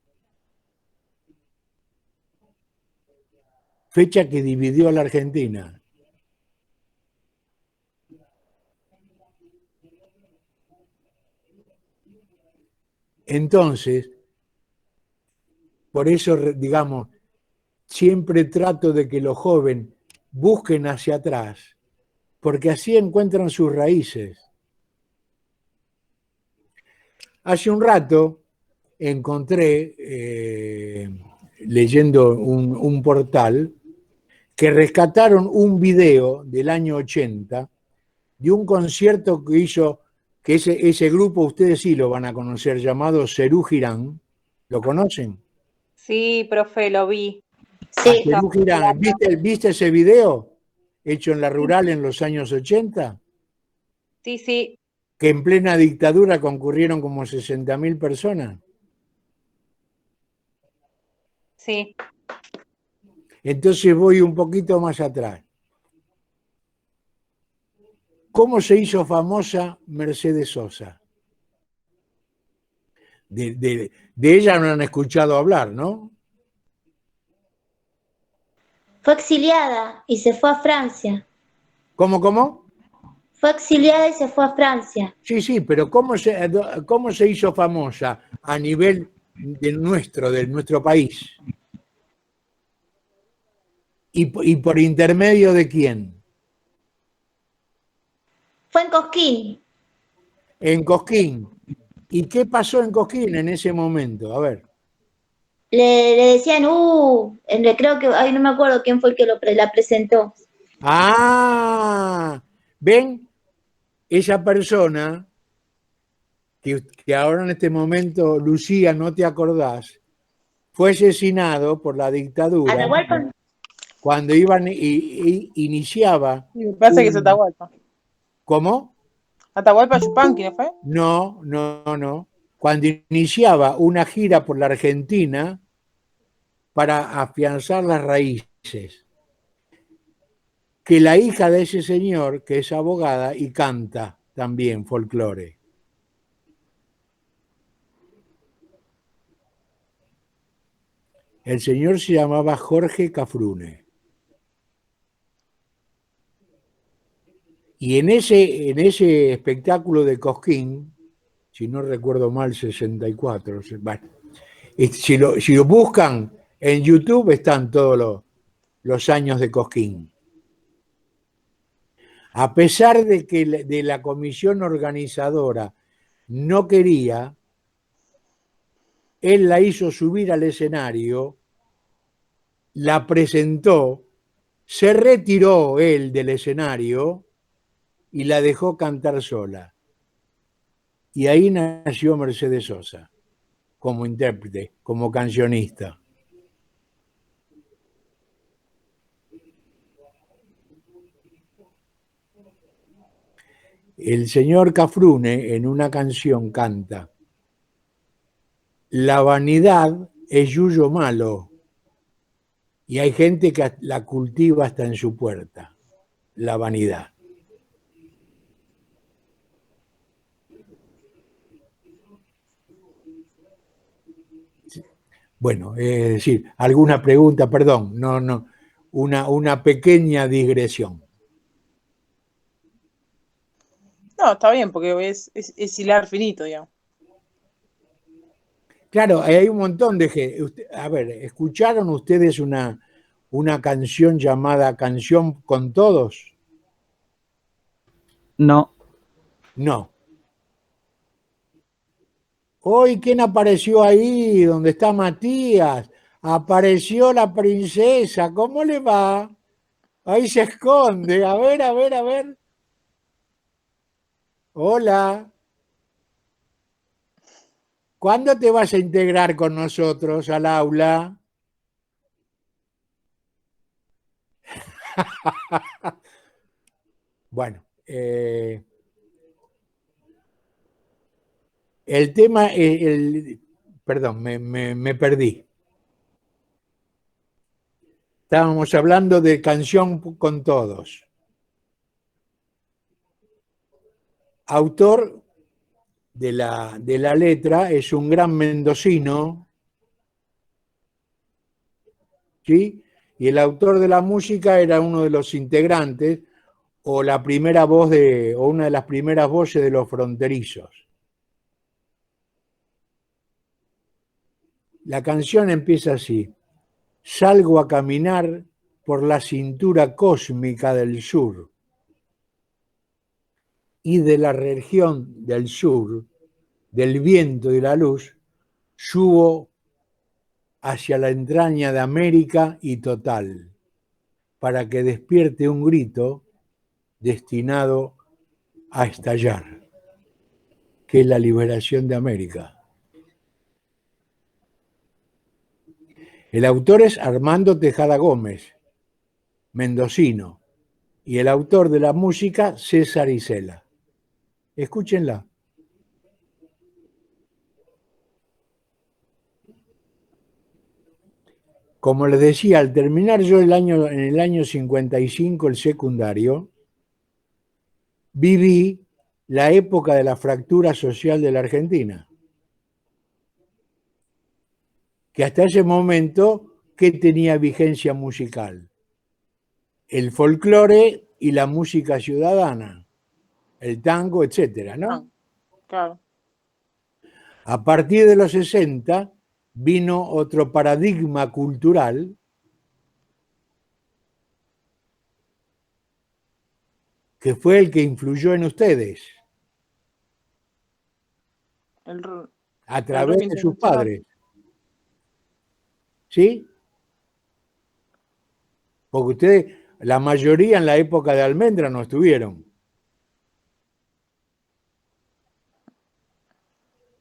fecha que dividió a la Argentina. Entonces, por eso, digamos, siempre trato de que los jóvenes busquen hacia atrás, porque así encuentran sus raíces. Hace un rato encontré, leyendo un portal, que rescataron un video del año 80 de un concierto que hizo, que ese grupo ustedes sí lo van a conocer, llamado Serú Girán. ¿Lo conocen? Sí, profe, lo vi. Sí. Serú Girán. ¿Viste ese video hecho en la rural en los años 80? Sí, sí, Que en plena dictadura concurrieron como 60.000 personas. sí. Entonces voy un poquito más atrás. ¿Cómo se hizo famosa Mercedes Sosa? De ella no han escuchado hablar, ¿no? Fue exiliada y se fue a Francia. ¿Cómo? Fue exiliada y se fue a Francia. Sí, pero ¿cómo se hizo famosa a nivel de nuestro país? ¿Y por intermedio de quién? Fue en Cosquín. En Cosquín. ¿Y qué pasó en Cosquín en ese momento? A ver. Le decían, creo que, ay, no me acuerdo quién fue el que la presentó. Ah, ¿ven? Esa persona que ahora en este momento, Lucía, no te acordás, fue asesinado por la dictadura Atahualpa. cuando iniciaba. Me parece que es Atahualpa. ¿Cómo? Atahualpa Yupanqui, ¿no fue? No. Cuando iniciaba una gira por la Argentina para afianzar las raíces. Que la hija de ese señor, que es abogada y canta también folclore. El señor se llamaba Jorge Cafrune. Y en ese espectáculo de Cosquín, si no recuerdo mal, 64, bueno, si lo buscan en YouTube están todos los años de Cosquín. A pesar de que de la comisión organizadora no quería, él la hizo subir al escenario, la presentó, se retiró él del escenario y la dejó cantar sola. Y ahí nació Mercedes Sosa, como intérprete, como cancionista. El señor Cafrune en una canción canta: la vanidad es yuyo malo y hay gente que la cultiva hasta en su puerta, la vanidad. Bueno, es decir, alguna pregunta, perdón, no, una pequeña digresión. No, está bien, porque es hilar finito, digamos. Claro, hay un montón de gente. A ver, ¿escucharon ustedes una canción llamada Canción con Todos? No. No. Hoy, ¿quién apareció ahí? ¿Dónde está Matías? Apareció la princesa. ¿Cómo le va? Ahí se esconde. A ver, a ver, a ver. Hola. ¿Cuándo te vas a integrar con nosotros al aula? Bueno, el tema, perdón, me perdí. Estábamos hablando de Canción con Todos. Autor de la letra es un gran mendocino, ¿sí? Y el autor de la música era uno de los integrantes o la primera voz o una de las primeras voces de Los Fronterizos. La canción empieza así: salgo a caminar por la cintura cósmica del sur y de la región del sur, del viento y la luz, subo hacia la entraña de América y total, para que despierte un grito destinado a estallar, que es la liberación de América. El autor es Armando Tejada Gómez, mendocino, y el autor de la música, César Isela. Escúchenla. Como les decía, al terminar yo en el año 55 el secundario, viví la época de la fractura social de la Argentina. Que hasta ese momento, ¿qué tenía vigencia musical? El folclore y la música ciudadana, el tango, etcétera, ¿no? Claro. A partir de los 60 vino otro paradigma cultural que fue el que influyó en ustedes a través de sus padres. ¿Sí? Porque ustedes, la mayoría en la época de Almendra no estuvieron.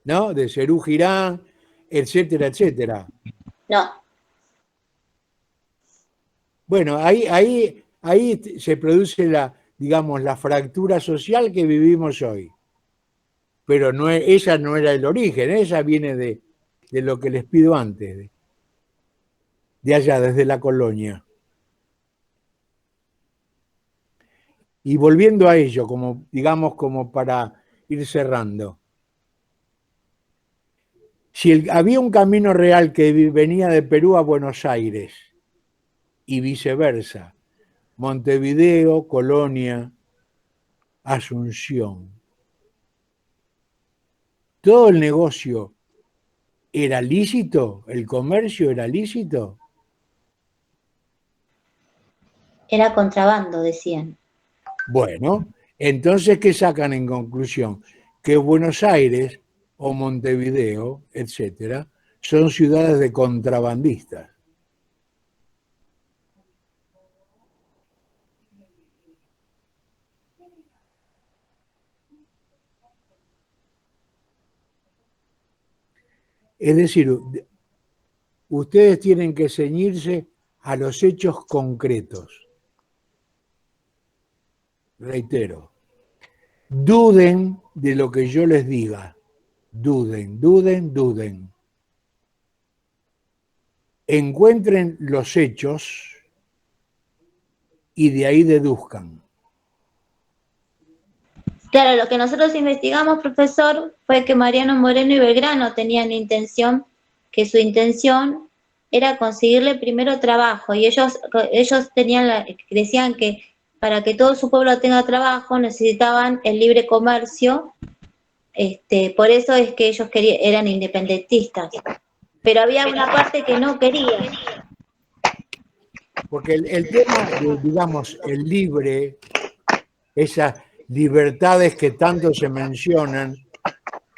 ¿No? De Serú Girán, etcétera, etcétera. No. Bueno, ahí se produce digamos, la fractura social que vivimos hoy. Pero esa no era el origen, esa viene de lo que les pido antes, de allá, desde la colonia. Y volviendo a ello, digamos, como para ir cerrando. Si había un camino real que venía de Perú a Buenos Aires y viceversa, Montevideo, Colonia, Asunción, todo el negocio era lícito, el comercio era lícito. Era contrabando, decían. Bueno, entonces, ¿qué sacan en conclusión? Que Buenos Aires o Montevideo, etcétera, son ciudades de contrabandistas. Es decir, ustedes tienen que ceñirse a los hechos concretos. Reitero, Duden de lo que yo les diga. Duden, duden, duden. Encuentren los hechos y de ahí deduzcan. Claro, lo que nosotros investigamos, profesor, fue que Mariano Moreno y Belgrano tenían intención, que su intención era conseguirle primero trabajo, y ellos decían que para que todo su pueblo tenga trabajo necesitaban el libre comercio, por eso es que ellos eran independentistas. Pero había una parte que no quería. Porque el tema, digamos, el libre, esas libertades que tanto se mencionan,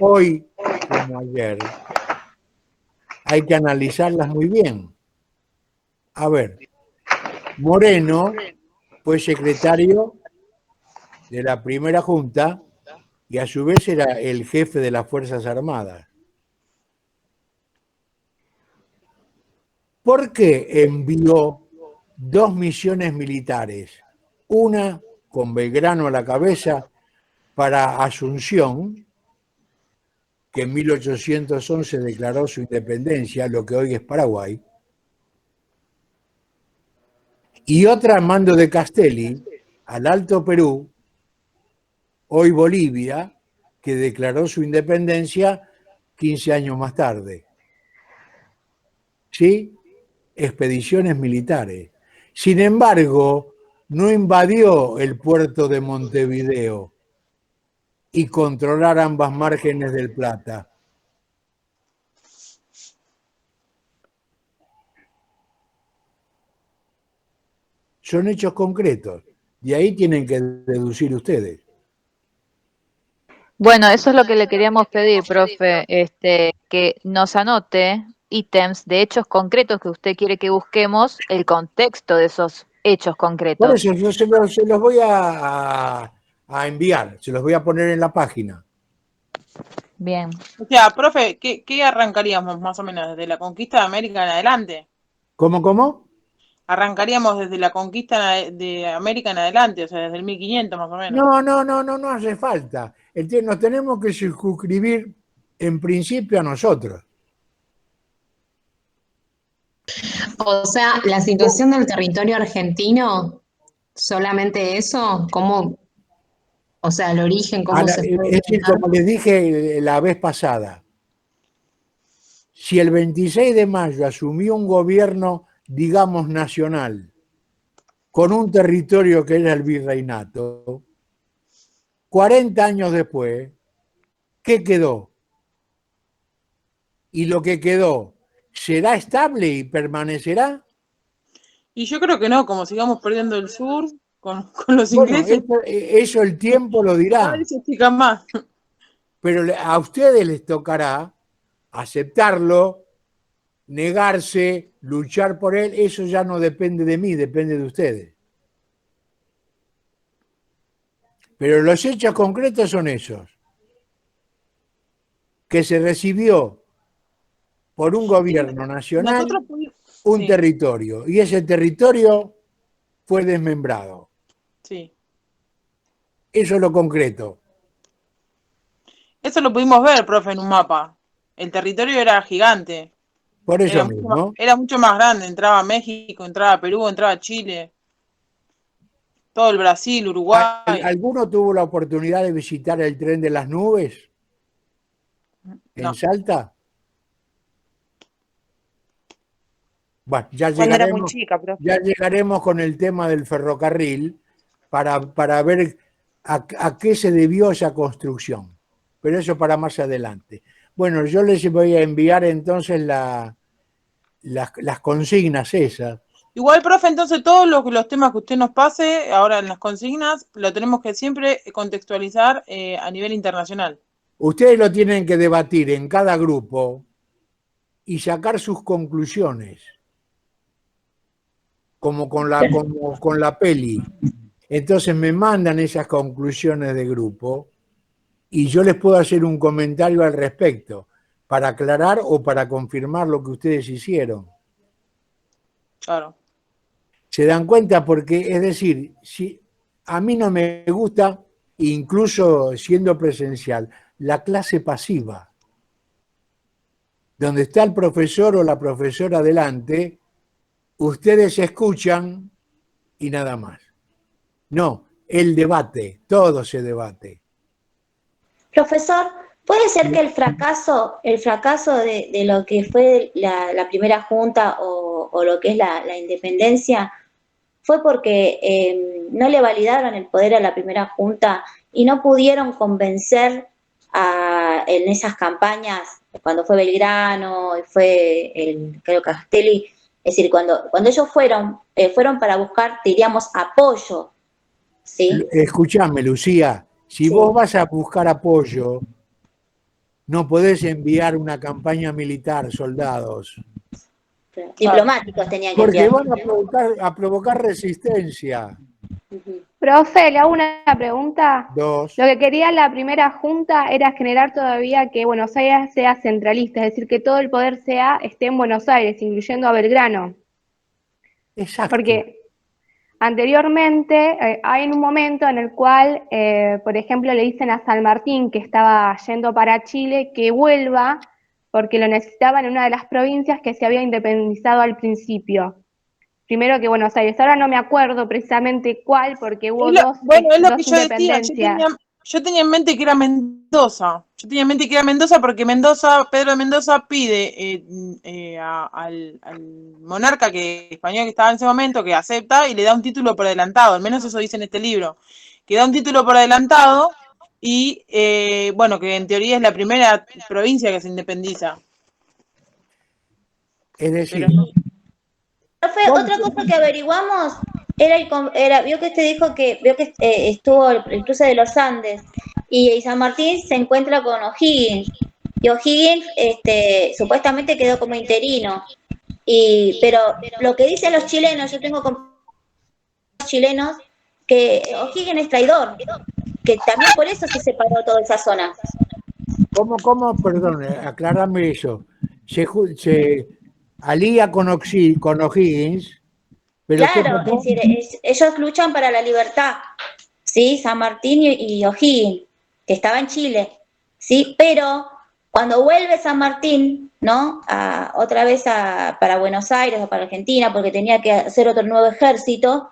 hoy como ayer, hay que analizarlas muy bien. A ver, Moreno fue secretario de la primera junta y a su vez era el jefe de las Fuerzas Armadas. ¿Por qué envió 2 misiones militares? Una con Belgrano a la cabeza para Asunción, que en 1811 declaró su independencia, lo que hoy es Paraguay, y otra al mando de Castelli, al Alto Perú, hoy Bolivia, que declaró su independencia 15 años más tarde. ¿Sí? Expediciones militares. Sin embargo, no invadió el puerto de Montevideo y controlar ambas márgenes del Plata. Son hechos concretos. Y ahí tienen que deducir ustedes. Bueno, eso es lo que le queríamos pedir, profe, que nos anote ítems de hechos concretos que usted quiere que busquemos, el contexto de esos hechos Por concretos. eso yo se los voy a enviar, se los voy a poner en la página. Bien. O sea, profe, ¿qué arrancaríamos más o menos desde la conquista de América en adelante? ¿Cómo? Arrancaríamos desde la conquista de América en adelante, o sea, desde el 1500 más o menos. No hace falta. Nos tenemos que circunscribir en principio a nosotros. O sea, la situación del territorio argentino, solamente eso, ¿cómo? O sea, el origen, ¿cómo se puede Es decir, dar? como les dije la vez pasada, si el 26 de mayo asumió un gobierno, digamos, nacional, con un territorio que era el virreinato, 40 años después, ¿qué quedó? Y lo que quedó, ¿será estable y permanecerá? Y yo creo que no, como sigamos perdiendo el sur con los Bueno, ingleses, eso el tiempo lo dirá. cada vez se explican más. Pero a ustedes les tocará aceptarlo, negarse, luchar por él. Eso ya no depende de mí, depende de ustedes. Pero los hechos concretos son esos. Que se recibió por un gobierno nacional un sí, territorio y ese territorio fue desmembrado. sí. Eso es lo concreto. Eso lo pudimos ver, profe, en un mapa. El territorio era gigante. Por eso mismo. Era mucho más grande. Entraba México, entraba Perú, entraba Chile. Todo el Brasil, Uruguay. ¿Alguno tuvo la oportunidad de visitar el tren de las nubes en Salta? Bueno, ya Era muy chica, profe. ya llegaremos con el tema del ferrocarril para ver a qué se debió esa construcción. Pero eso para más adelante. Bueno, yo les voy a enviar entonces las consignas esas. Igual, profe, entonces todos los temas que usted nos pase ahora en las consignas, lo tenemos que siempre contextualizar a nivel internacional. Ustedes lo tienen que debatir en cada grupo y sacar sus conclusiones, como con la peli. Entonces me mandan esas conclusiones de grupo y yo les puedo hacer un comentario al respecto para aclarar o para confirmar lo que ustedes hicieron. Claro. ¿Se dan cuenta? Porque, es decir, si a mí no me gusta incluso siendo presencial, la clase pasiva, donde está el profesor o la profesora delante, ustedes escuchan y nada más. No, el debate, todo se debate. Profesor, ¿puede ser que el fracaso de lo que fue la primera junta o lo que es la independencia fue porque no le validaron el poder a la primera junta y no pudieron convencer en esas campañas, cuando fue Belgrano y fue creo Castelli, es decir, cuando ellos fueron para buscar, diríamos, apoyo, ¿sí? Escúchame, Lucía, si Sí. vos vas a buscar apoyo, no podés enviar una campaña militar, soldados, Diplomáticos tenían que porque enviar. van a provocar resistencia. Profe, le hago una pregunta. Dos, Lo que quería la primera junta era generar todavía que Buenos Aires sea centralista, es decir, que todo el poder esté en Buenos Aires, incluyendo a Belgrano. exacto. Porque anteriormente hay un momento en el cual, por ejemplo, le dicen a San Martín, que estaba yendo para Chile, que vuelva porque lo necesitaba en una de las provincias que se había independizado al principio. Primero que Buenos Aires. Ahora no me acuerdo precisamente cuál, porque hubo dos es lo que yo decía. independencias. Yo tenía en mente que era Mendoza. Yo tenía en mente que era Mendoza porque Pedro de Mendoza pide al monarca español que estaba en ese momento, que acepta y le da un título por adelantado. Al menos eso dice en este libro. Que da un título por adelantado y, que en teoría es la primera provincia que se independiza. Es decir, Profe, otra cosa que averiguamos vio que usted dijo que estuvo el cruce de los Andes y San Martín se encuentra con O'Higgins y O'Higgins supuestamente quedó como interino pero lo que dicen los chilenos, yo tengo compañeros chilenos que O'Higgins es traidor, que también por eso se separó toda esa zona. ¿Cómo? Perdón, aclárame eso. Se alía con O'Higgins, pero claro, es decir, ellos luchan para la libertad, ¿sí? San Martín y O'Higgins, que estaba en Chile, ¿sí? Pero cuando vuelve San Martín, ¿no? Otra vez para Buenos Aires o para Argentina, porque tenía que hacer otro nuevo ejército,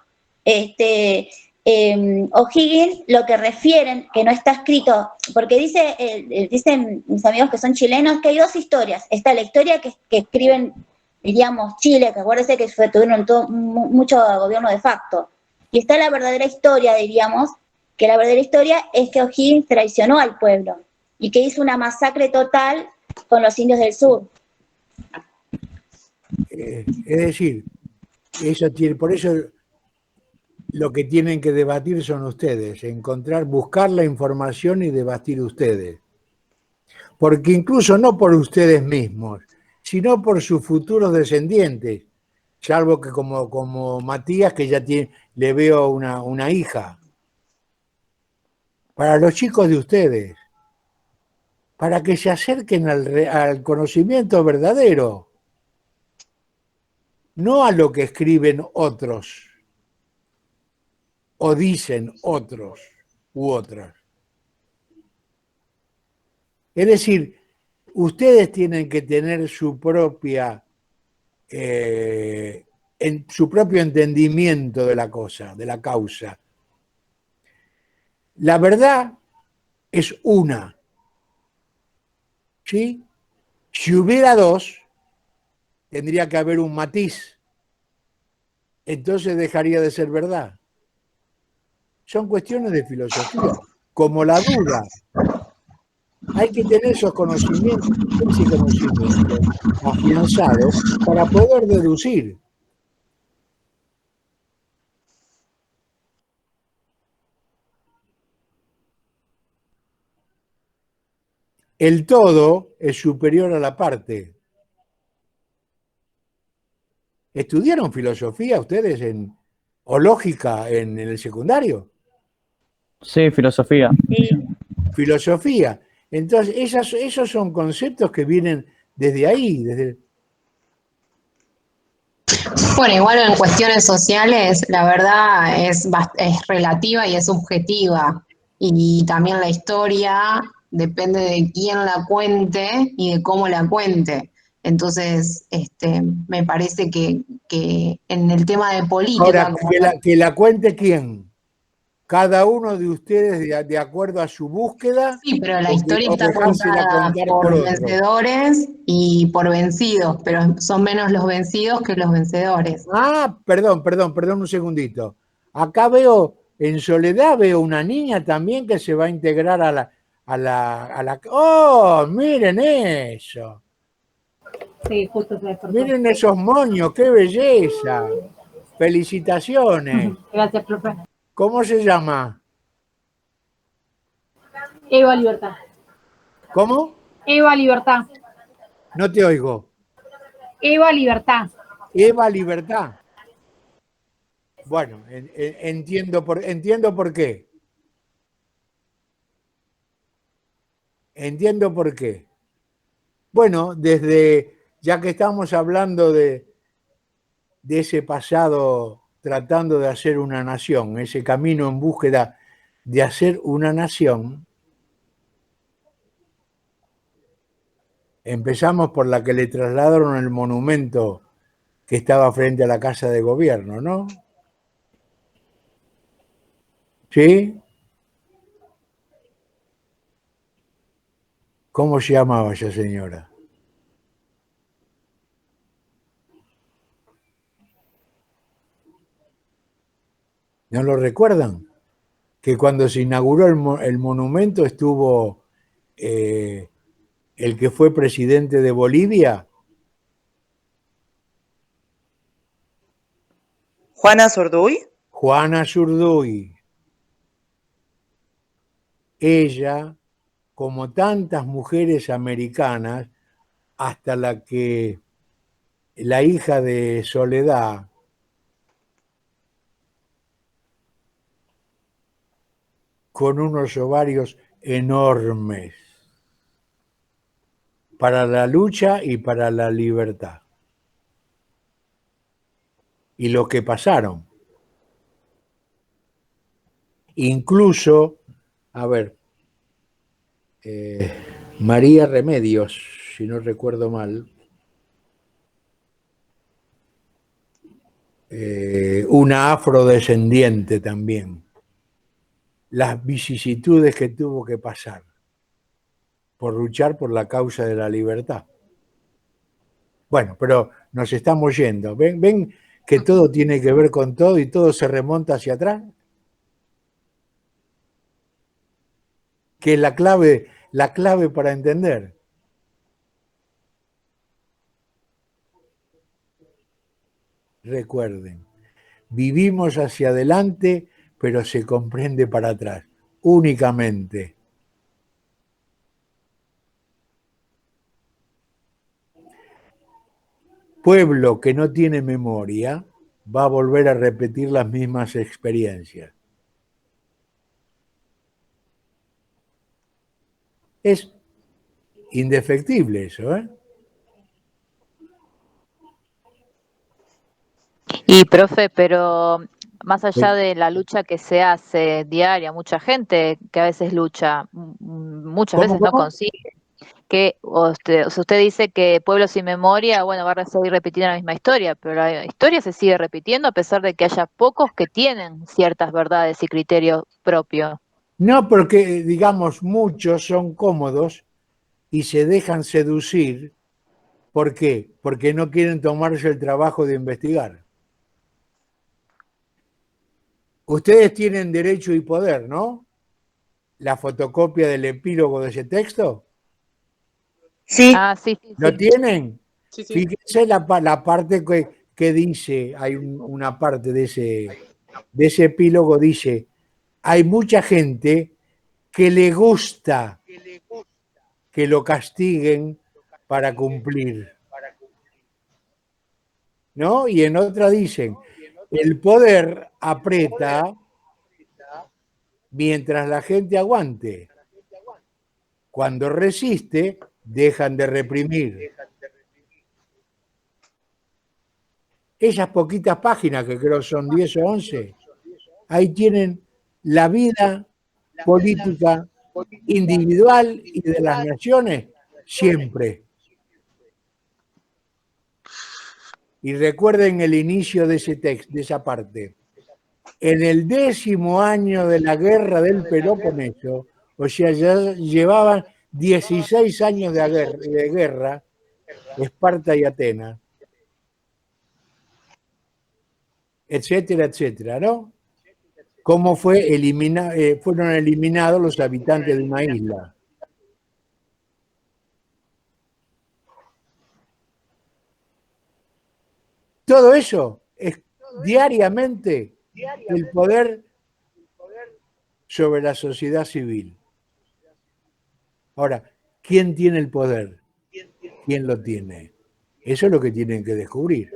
O'Higgins lo que refieren, que no está escrito, porque dicen mis amigos que son chilenos, que hay dos historias. Está la historia que escriben, diríamos, Chile, que acuérdense que tuvieron mucho gobierno de facto, y está la verdadera historia, diríamos, que la verdadera historia es que O'Higgins traicionó al pueblo y que hizo una masacre total con los indios del sur. Es decir, por eso lo que tienen que debatir son ustedes, buscar la información y debatir ustedes. Porque incluso no por ustedes mismos, sino por sus futuros descendientes, salvo que como Matías, que ya le veo una hija. Para los chicos de ustedes, para que se acerquen al conocimiento verdadero, no a lo que escriben otros o dicen otros u otras. Es decir, ustedes tienen que tener su propio entendimiento de la cosa, de la causa. La verdad es una, ¿sí? Si hubiera dos, tendría que haber un matiz. Entonces dejaría de ser verdad. Son cuestiones de filosofía, como la duda. Hay que tener esos conocimientos, ese conocimiento afianzado para poder deducir. El todo es superior a la parte. ¿Estudiaron filosofía ustedes o lógica en el secundario? Sí, filosofía. Sí. Filosofía. Entonces, esos son conceptos que vienen desde ahí, Bueno, igual en cuestiones sociales, la verdad es relativa y es subjetiva. Y también la historia depende de quién la cuente y de cómo la cuente. Entonces, me parece que en el tema de política, Ahora, como que la cuente quién. Cada uno de ustedes de acuerdo a su búsqueda sí, pero la o, historia o está dejársela contada contar por por otro. vencedores y por vencidos, pero son menos los vencidos que los vencedores. Ah, perdón un segundito. Acá veo, en Soledad veo una niña también que se va a integrar a la. ¡Oh, miren eso! Sí, justo se despertó. Miren esos moños, qué belleza. Felicitaciones. Gracias, profe. ¿Cómo se llama? Eva Libertad. ¿Cómo? Eva Libertad. No te oigo. Eva Libertad. Eva Libertad. Bueno, entiendo por qué. Entiendo por qué. Bueno, ya que estamos hablando de ese pasado tratando de hacer una nación, ese camino en búsqueda de hacer una nación, empezamos por la que le trasladaron el monumento que estaba frente a la Casa de Gobierno, ¿no? ¿Sí? ¿Cómo se llamaba esa señora? ¿No lo recuerdan? Que cuando se inauguró el monumento estuvo el que fue presidente de Bolivia. Juana Zurduy. Juana Zurduy. Ella, como tantas mujeres americanas, hasta la hija de Soledad, con unos ovarios enormes para la lucha y para la libertad. Y lo que pasaron. Incluso, a ver, María Remedios, si no recuerdo mal, una afrodescendiente también, las vicisitudes que tuvo que pasar por luchar por la causa de la libertad. Bueno, pero nos estamos yendo. ¿Ven que todo tiene que ver con todo y todo se remonta hacia atrás? Que es la clave para entender. Recuerden, vivimos hacia adelante, pero se comprende para atrás, únicamente. Pueblo que no tiene memoria va a volver a repetir las mismas experiencias. Es indefectible eso, ¿eh? Y profe, pero más allá de la lucha que se hace diaria, mucha gente que a veces lucha, muchas veces no ¿Cómo? consigue. Que usted dice que Pueblo sin Memoria, bueno, va a seguir repitiendo la misma historia, pero la historia se sigue repitiendo a pesar de que haya pocos que tienen ciertas verdades y criterios propios. No, porque, digamos, muchos son cómodos y se dejan seducir. ¿Por qué? Porque no quieren tomarse el trabajo de investigar. Ustedes tienen derecho y poder, ¿no? La fotocopia del epílogo de ese texto. Sí. Ah, sí, sí, ¿Lo sí. tienen? Sí, sí. Fíjense la parte que dice, hay una parte de ese epílogo, dice, hay mucha gente que le gusta que lo castiguen para cumplir, ¿no? Y en otra dicen, el poder aprieta mientras la gente aguante. Cuando resiste, dejan de reprimir. Esas poquitas páginas, que creo son 10 o 11, ahí tienen la vida política individual y de las naciones? Siempre. Y recuerden el inicio de ese texto, de esa parte. En el 10º año de la guerra del Peloponeso, o sea, ya llevaban 16 años de guerra, Esparta y Atenas, etcétera, etcétera, ¿no? ¿Cómo fueron eliminados los habitantes de una isla? Todo eso es diariamente el poder sobre la sociedad civil. Ahora, ¿quién tiene el poder? ¿Quién lo tiene? Eso es lo que tienen que descubrir.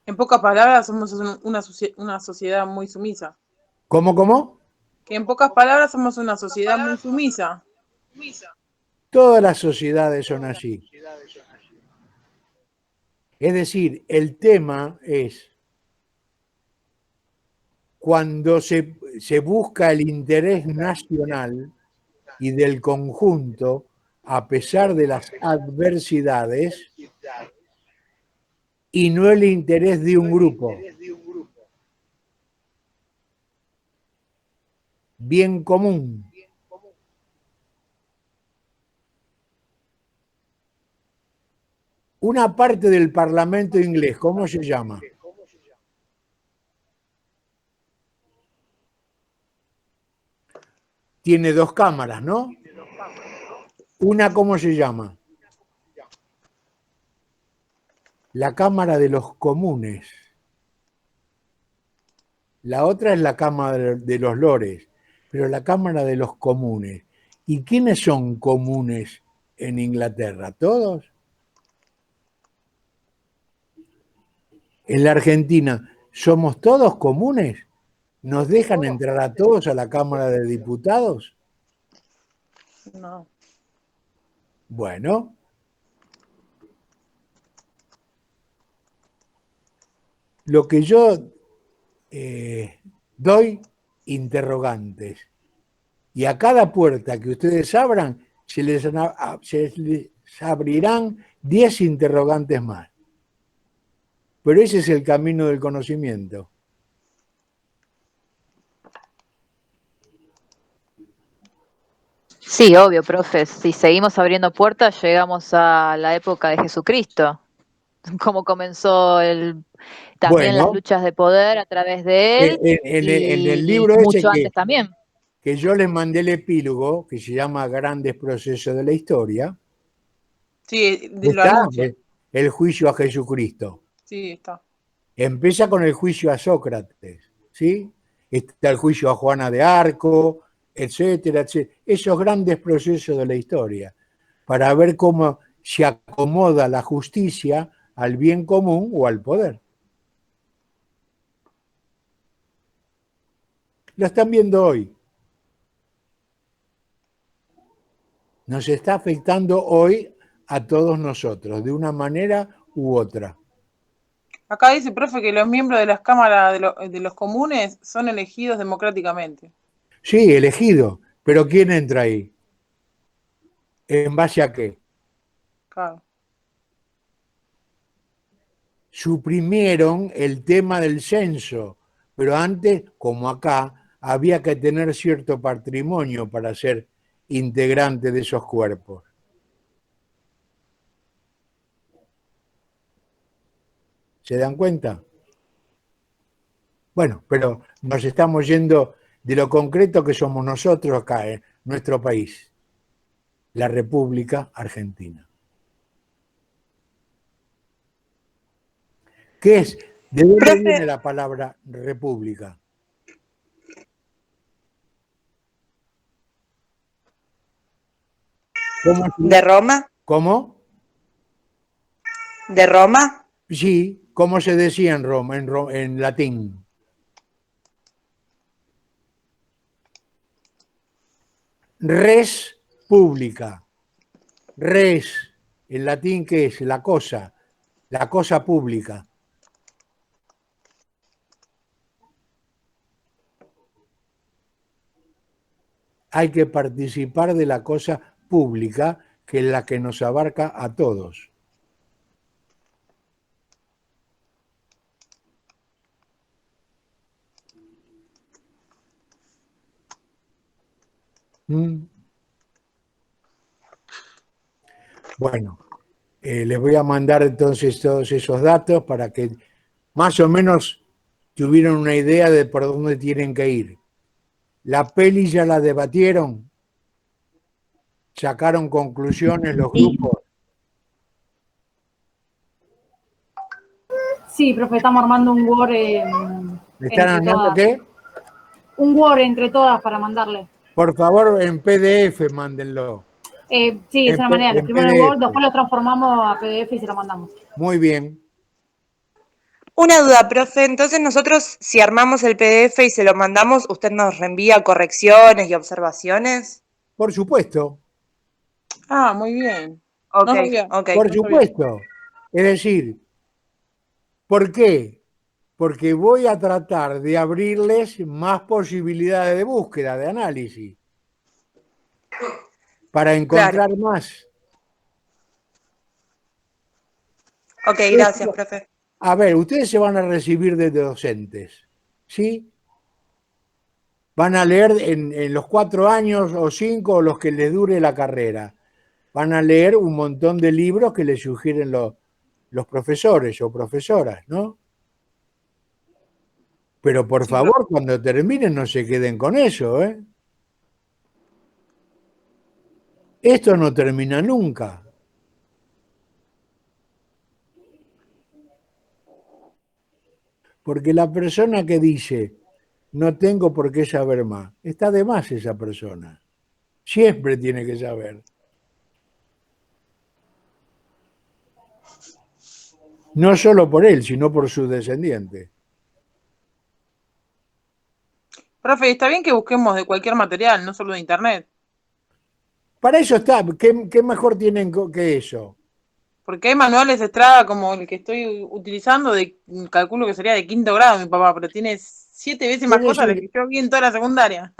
En pocas palabras, somos una sociedad muy sumisa. ¿Cómo? Que en pocas palabras somos una sociedad muy sumisa. Todas las sociedades son así. Es decir, el tema es cuando se busca el interés nacional y del conjunto, a pesar de las adversidades, y no el interés de un grupo. Bien común. Una parte del Parlamento inglés, ¿cómo se llama? Tiene 2 cámaras, ¿no? Una, ¿cómo se llama? La Cámara de los Comunes. La otra es la Cámara de los Lores, pero la Cámara de los Comunes. ¿Y quiénes son comunes en Inglaterra? ¿Todos? En la Argentina, ¿somos todos comunes? ¿Nos dejan entrar a todos a la Cámara de Diputados? No. Bueno. Lo que yo doy interrogantes. Y a cada puerta que ustedes abran, se les abrirán 10 interrogantes más. Pero ese es el camino del conocimiento. Sí, obvio, profe. Si seguimos abriendo puertas, llegamos a la época de Jesucristo. Cómo comenzó también las luchas de poder a través de él En el y libro ese mucho antes también. Que yo les mandé el epílogo, que se llama Grandes Procesos de la Historia, Sí, lo está anuncia. el juicio a Jesucristo. Sí, está. Empieza con el juicio a Sócrates, ¿sí? Está el juicio a Juana de Arco, etcétera, etcétera. Esos grandes procesos de la historia, para ver cómo se acomoda la justicia al bien común o al poder. Lo están viendo hoy. Nos está afectando hoy a todos nosotros, de una manera u otra. Acá dice, profe, que los miembros de las cámaras de los comunes son elegidos democráticamente. Sí, elegido, pero ¿quién entra ahí? ¿En base a qué? Claro. Suprimieron el tema del censo, pero antes, como acá, había que tener cierto patrimonio para ser integrante de esos cuerpos. ¿Se dan cuenta? Bueno, pero nos estamos yendo de lo concreto que somos nosotros acá, en nuestro país, la República Argentina. ¿Qué es? ¿De dónde viene la palabra república? ¿De Roma? ¿Cómo? ¿De Roma? Sí, ¿cómo se decía en Roma, en latín? Res pública. Res, en latín, ¿qué es? La cosa pública. hay que participar de la cosa pública, que es la que nos abarca a todos. Bueno, les voy a mandar entonces todos esos datos para que más o menos tuvieran una idea de por dónde tienen que ir. ¿La peli ya la debatieron? ¿Sacaron conclusiones los grupos? Sí, profe, estamos armando un Word. ¿Me están armando qué? Un Word entre todas para mandarle. Por favor, en PDF mándenlo. Sí, es una manera. Lo escribimos en Word, después lo transformamos a PDF y se lo mandamos. Muy bien. Una duda, profe. Entonces nosotros, si armamos el PDF y se lo mandamos, ¿usted nos reenvía correcciones y observaciones? Por supuesto. Ah, muy bien. Ok, No sabía. ok. Por supuesto. Es decir, ¿por qué? Porque voy a tratar de abrirles más posibilidades de búsqueda, de análisis, para encontrar más. Ok, gracias, profe. A ver, ustedes se van a recibir de docentes, ¿sí? Van a leer en los 4 años o 5 o los que les dure la carrera. Van a leer un montón de libros que les sugieren los profesores o profesoras, ¿no? Pero por favor, cuando terminen no se queden con eso, ¿eh? Esto no termina nunca. Porque la persona que dice, no tengo por qué saber más, está de más esa persona. Siempre tiene que saber. No solo por él, sino por sus descendientes. Profe, está bien que busquemos de cualquier material, no solo de internet. Para eso está. ¿Qué mejor tienen que eso? Porque hay manuales de Estrada como el que estoy utilizando, calculo que sería de 5º grado mi papá, pero tiene 7 veces más cosas de las que yo vi en toda la secundaria.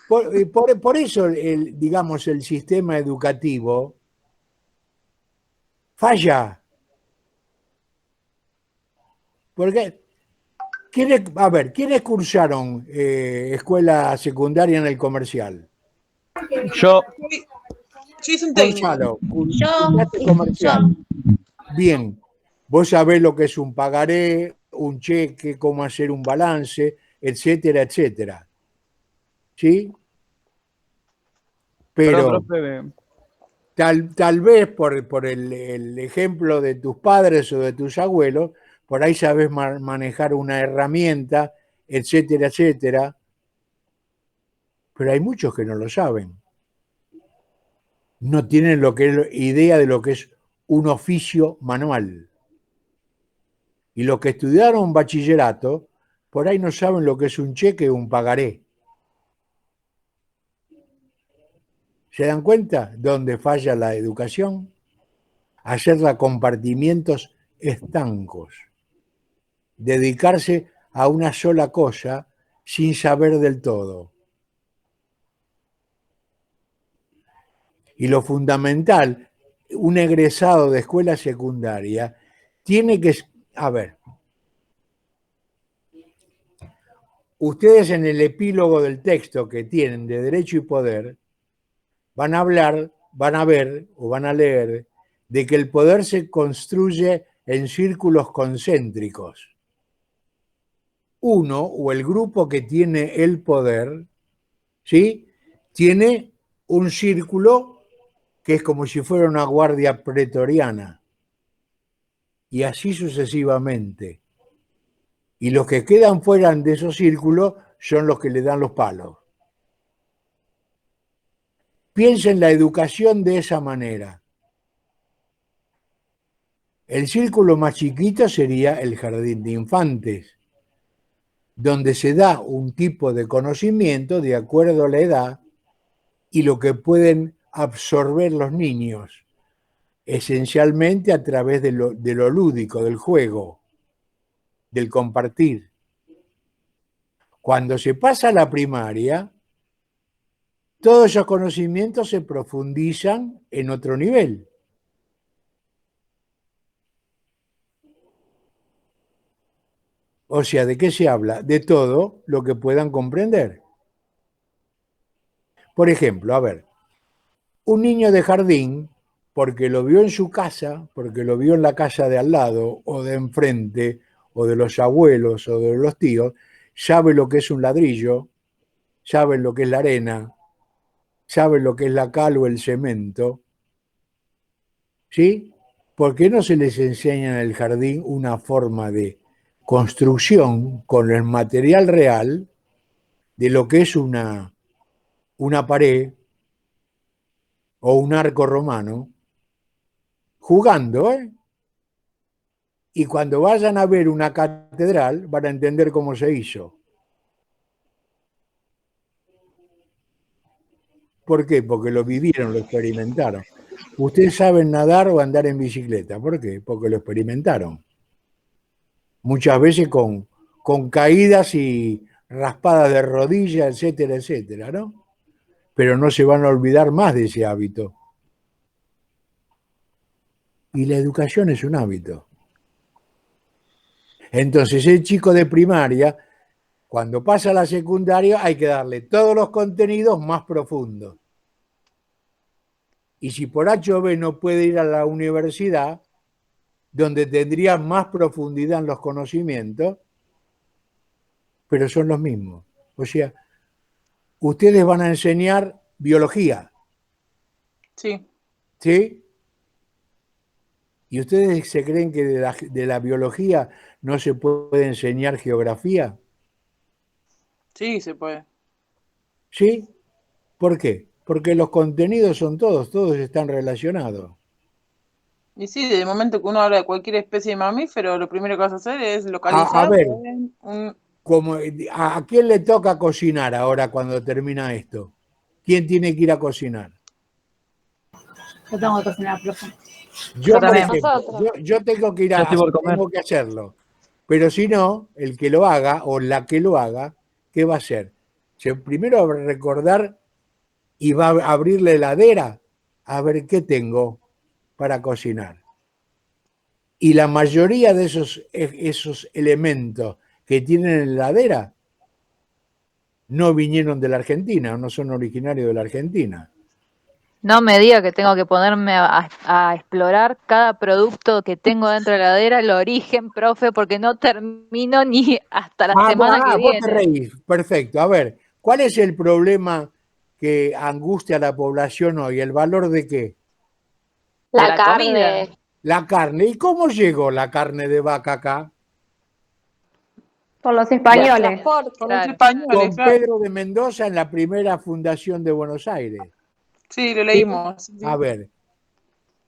Por eso, digamos, el sistema educativo falla. Porque, ¿quiénes cursaron escuela secundaria en el comercial? Yo. Yo hice un técnico. Gonzalo, comercial. Bien, vos sabés lo que es un pagaré, un cheque, cómo hacer un balance, etcétera, etcétera. ¿Sí? Pero tal vez por el ejemplo de tus padres o de tus abuelos, por ahí sabes manejar una herramienta, etcétera, etcétera. Pero hay muchos que no lo saben. No tienen idea de lo que es un oficio manual. Y los que estudiaron bachillerato, por ahí no saben lo que es un cheque o un pagaré. ¿Se dan cuenta dónde falla la educación? Hacerla a compartimientos estancos. Dedicarse a una sola cosa sin saber del todo. Y lo fundamental, un egresado de escuela secundaria tiene que... A ver, ustedes en el epílogo del texto que tienen de Derecho y Poder van a ver o van a leer de que el poder se construye en círculos concéntricos. Uno o el grupo que tiene el poder, ¿sí? Tiene un círculo que es como si fuera una guardia pretoriana. Y así sucesivamente. Y los que quedan fuera de esos círculos son los que le dan los palos. Piensen la educación de esa manera. El círculo más chiquito sería el jardín de infantes, donde se da un tipo de conocimiento de acuerdo a la edad y lo que pueden absorber los niños, esencialmente a través de lo lúdico, del juego, del compartir. Cuando se pasa a la primaria, todos esos conocimientos se profundizan en otro nivel. O sea, ¿de qué se habla? De todo lo que puedan comprender. Por ejemplo, a ver, un niño de jardín, porque lo vio en su casa, porque lo vio en la casa de al lado, o de enfrente, o de los abuelos, o de los tíos, sabe lo que es un ladrillo, sabe lo que es la arena, sabe lo que es la cal o el cemento. ¿Sí? ¿Por qué no se les enseña en el jardín una forma de construcción con el material real de lo que es una pared o un arco romano, jugando, ¿eh? Y cuando vayan a ver una catedral van a entender cómo se hizo. ¿Por qué? Porque lo vivieron, lo experimentaron. Ustedes saben nadar o andar en bicicleta. ¿Por qué? Porque lo experimentaron. Muchas veces con caídas y raspadas de rodilla, etcétera, etcétera, ¿no? Pero no se van a olvidar más de ese hábito. Y la educación es un hábito. Entonces, el chico de primaria, cuando pasa a la secundaria, hay que darle todos los contenidos más profundos. Y si por H o B no puede ir a la universidad, donde tendría más profundidad en los conocimientos, pero son los mismos. O sea, ustedes van a enseñar biología. Sí. ¿Sí? ¿Y ustedes se creen que de la biología no se puede enseñar geografía? Sí, se puede. ¿Sí? ¿Por qué? Porque los contenidos son todos están relacionados. Y sí, desde el momento que uno habla de cualquier especie de mamífero, lo primero que vas a hacer es localizar A ver, un... ¿a quién le toca cocinar ahora cuando termina esto? ¿Quién tiene que ir a cocinar? Yo tengo que cocinar, profe. Yo, por también. ejemplo, yo tengo que ir Ya estoy por comer. tengo que hacerlo. Pero si no, el que lo haga o la que lo haga, ¿qué va a hacer? Primero va a recordar y va a abrir la heladera a ver qué tengo para cocinar. Y la mayoría de esos elementos que tienen en la heladera no vinieron de la Argentina, no son originarios de la Argentina. No me diga que tengo que ponerme a explorar cada producto que tengo dentro de la heladera, el origen, profe, porque no termino ni hasta la semana que Vos te viene. reís, perfecto. A ver, ¿cuál es el problema que angustia a la población hoy? ¿El valor de qué? De La la carne. comida. La carne. ¿Y cómo llegó la carne de vaca acá? Por los españoles. Por los Claro. españoles, Con claro. Pedro de Mendoza en la primera fundación de Buenos Aires. Sí, lo leímos. Sí. A ver,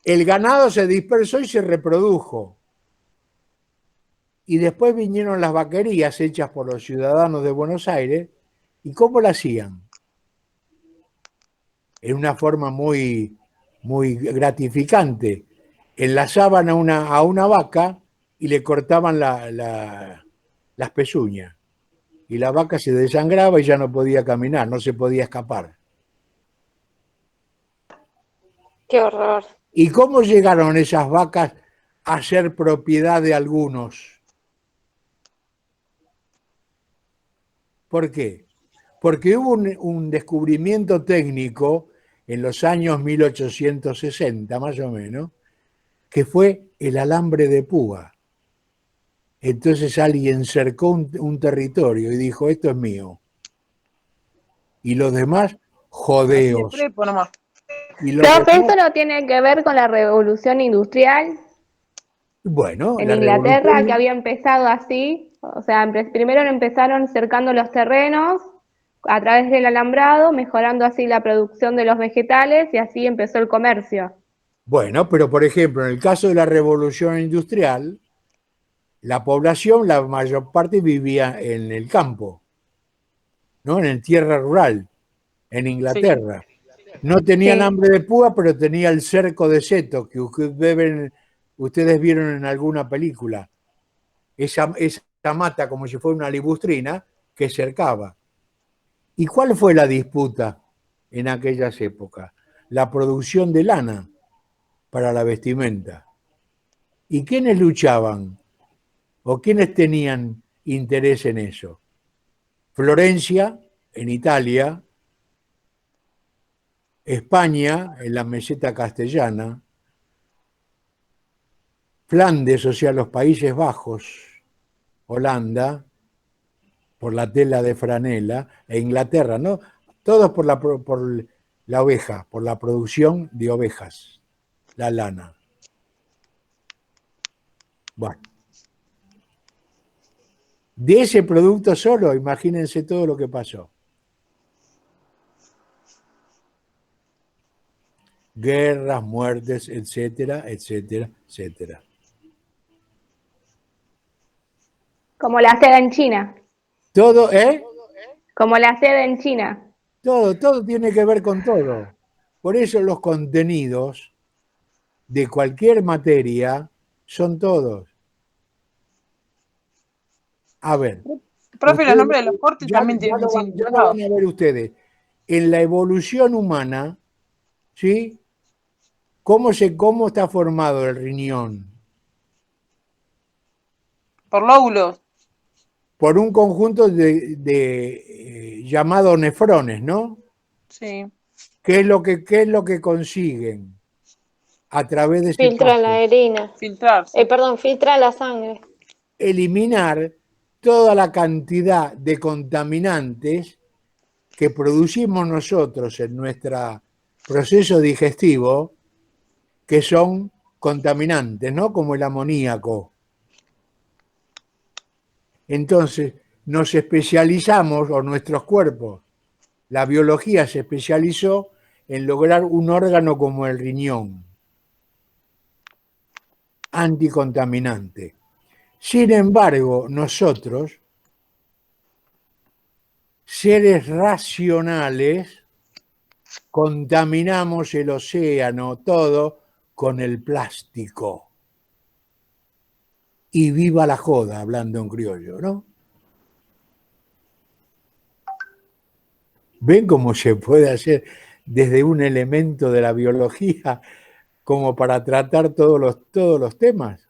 el ganado se dispersó y se reprodujo. Y después vinieron las vaquerías hechas por los ciudadanos de Buenos Aires. ¿Y cómo la hacían? En una forma muy, muy gratificante. Enlazaban a una vaca y le cortaban las pezuñas. Y la vaca se desangraba y ya no podía caminar, no se podía escapar. Qué horror. ¿Y cómo llegaron esas vacas a ser propiedad de algunos? ¿Por qué? Porque hubo un descubrimiento técnico en los años 1860, más o menos, que fue el alambre de púa. Entonces alguien cercó un territorio y dijo, esto es mío. Y los demás, jodeos. Así de prepo nomás. Y los Profe, demás, ¿esto no tiene que ver con la revolución industrial bueno, en la Inglaterra, revolución, que había empezado así? O sea, primero empezaron cercando los terrenos a través del alambrado, mejorando así la producción de los vegetales y así empezó el comercio. bueno, pero por ejemplo, en el caso de la revolución industrial, la población, la mayor parte vivía en el campo, ¿no? En tierra rural, en Inglaterra. No tenían Sí. hambre de púa, pero tenía el cerco de seto, que ustedes vieron en alguna película. Esa mata, como si fuera una libustrina, que cercaba. ¿Y cuál fue la disputa en aquellas épocas? La producción de lana para la vestimenta. ¿Y quiénes luchaban? ¿O quiénes tenían interés en eso? Florencia, en Italia, España, en la meseta castellana, Flandes, o sea, los Países Bajos, Holanda, por la tela de franela, e Inglaterra, ¿no? Todos por la oveja, por la producción de ovejas, la lana. Bueno. De ese producto solo, imagínense todo lo que pasó. Guerras, muertes, etcétera, etcétera, etcétera. Como la seda en China. Todo, Como la seda en China. Todo tiene que ver con todo. Por eso los contenidos de cualquier materia son todos. A ver. Profe, los nombres de los cortes también Ya tienen lo significado. van a ver ustedes. En la evolución humana, ¿sí? ¿Cómo está formado el riñón? Por lóbulos. Por un conjunto llamados nefrones, ¿no? Sí. ¿Qué es lo que consiguen? A través de ese Filtra paso, la orina. Filtrar. Perdón, filtra la sangre. eliminar toda la cantidad de contaminantes que producimos nosotros en nuestro proceso digestivo, que son contaminantes, ¿no? Como el amoníaco. Entonces, nos especializamos, o nuestros cuerpos, la biología se especializó en lograr un órgano como el riñón, anticontaminante. Sin embargo, nosotros, seres racionales, contaminamos el océano, todo, con el plástico. Y viva la joda, hablando en criollo, ¿no? ¿Ven cómo se puede hacer desde un elemento de la biología como para tratar todos los temas?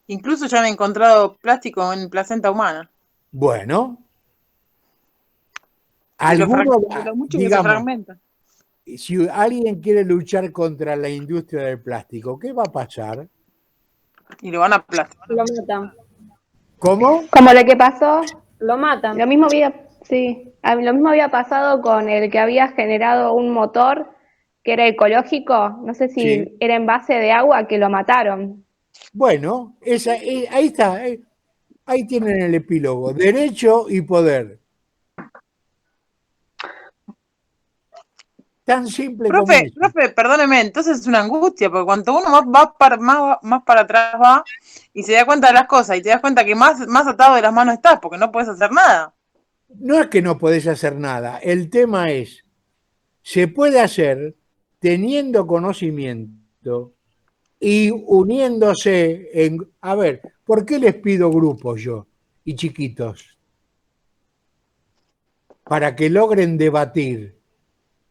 Incluso ya han encontrado plástico en placenta humana. Bueno, De lo algunos, mucho que se digamos, fragmenta. si alguien quiere luchar contra la industria del plástico, ¿qué va a pasar? Y lo van a aplastar. Lo matan. ¿Cómo? Como lo que pasó. Lo matan. Lo mismo había pasado con el que había generado un motor que era ecológico. No sé si Sí. era en base de agua, que lo mataron. Bueno, ahí está, ahí tienen el epílogo, derecho y poder. Tan simple como eso. Profe, perdóneme, entonces es una angustia, porque cuanto uno más para atrás va y se da cuenta de las cosas y te das cuenta que más atado de las manos estás, porque no puedes hacer nada. No es que no podés hacer nada, el tema es, se puede hacer teniendo conocimiento y uniéndose en... A ver, ¿por qué les pido grupos yo y chiquitos? Para que logren debatir.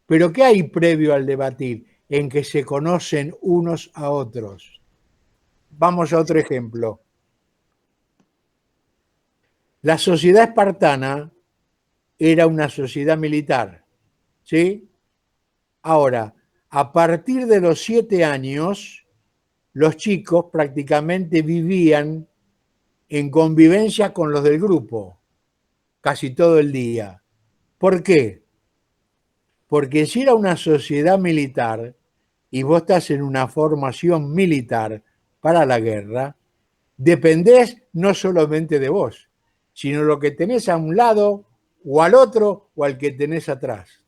¿Pero qué hay previo al debatir? En que se conocen unos a otros. Vamos a otro ejemplo. La sociedad espartana era una sociedad militar, ¿sí? Ahora, a partir de los 7 años, los chicos prácticamente vivían en convivencia con los del grupo, casi todo el día. ¿Por qué? Porque si era una sociedad militar y vos estás en una formación militar para la guerra, dependés no solamente de vos, sino lo que tenés a un lado o al otro o al que tenés atrás.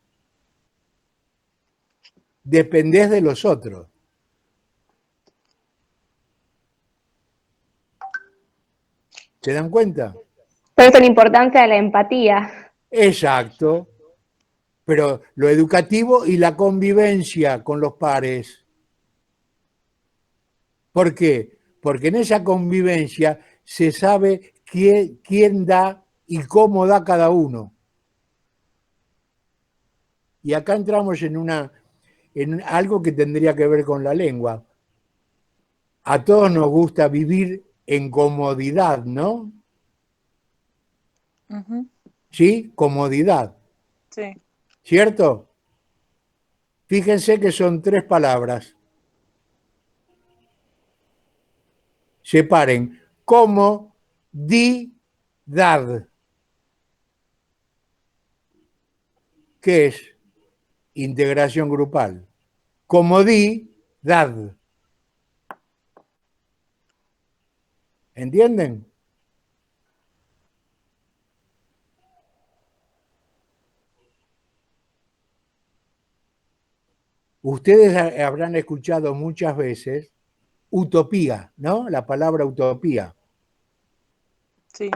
Dependés de los otros. ¿Se dan cuenta? Por eso la importancia de la empatía. Exacto. Pero lo educativo y la convivencia con los pares. ¿Por qué? Porque en esa convivencia se sabe quién da y cómo da cada uno. Y acá entramos en algo que tendría que ver con la lengua. A todos nos gusta vivir en comodidad, ¿no? ¿Sí? Comodidad. Sí. ¿Cierto? Fíjense que son 3 palabras. Separen. Comodidad. ¿Qué es? Integración grupal. Comodidad. ¿Entienden? Ustedes habrán escuchado muchas veces utopía, ¿no? La palabra utopía. Sí.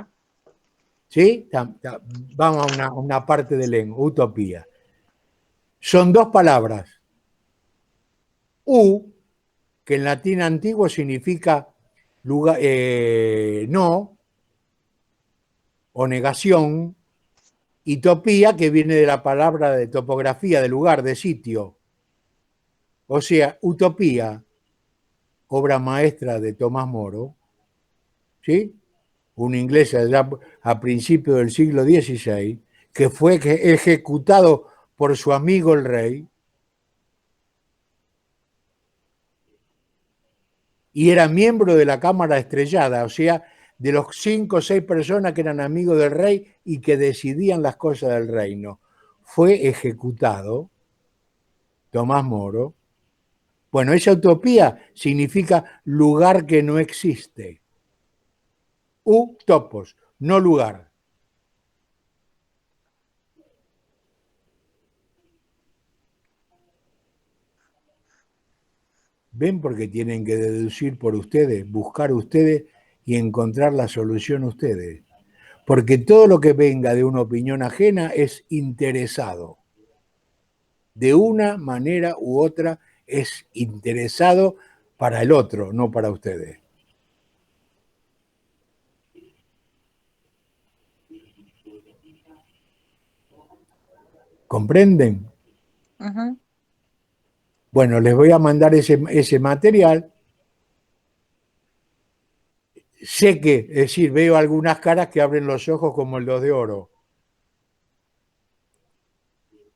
¿Sí? Vamos a una parte de lengua, utopía. Son 2 palabras. Que en latín antiguo significa lugar, no, o negación, y topía, que viene de la palabra de topografía, de lugar, de sitio. O sea, utopía, obra maestra de Tomás Moro, ¿sí? Un inglés allá a principios del siglo XVI, que fue ejecutado por su amigo el rey, y era miembro de la Cámara Estrellada, o sea, de los 5 o 6 personas que eran amigos del rey y que decidían las cosas del reino. Fue ejecutado Tomás Moro. Bueno, esa utopía significa lugar que no existe. Utopos, no lugar. ¿Ven? Porque tienen que deducir por ustedes, buscar ustedes y encontrar la solución ustedes. Porque todo lo que venga de una opinión ajena es interesado. De una manera u otra es interesado para el otro, no para ustedes. ¿Comprenden? Bueno, les voy a mandar ese material. Sé que, es decir, veo algunas caras que abren los ojos como los de oro.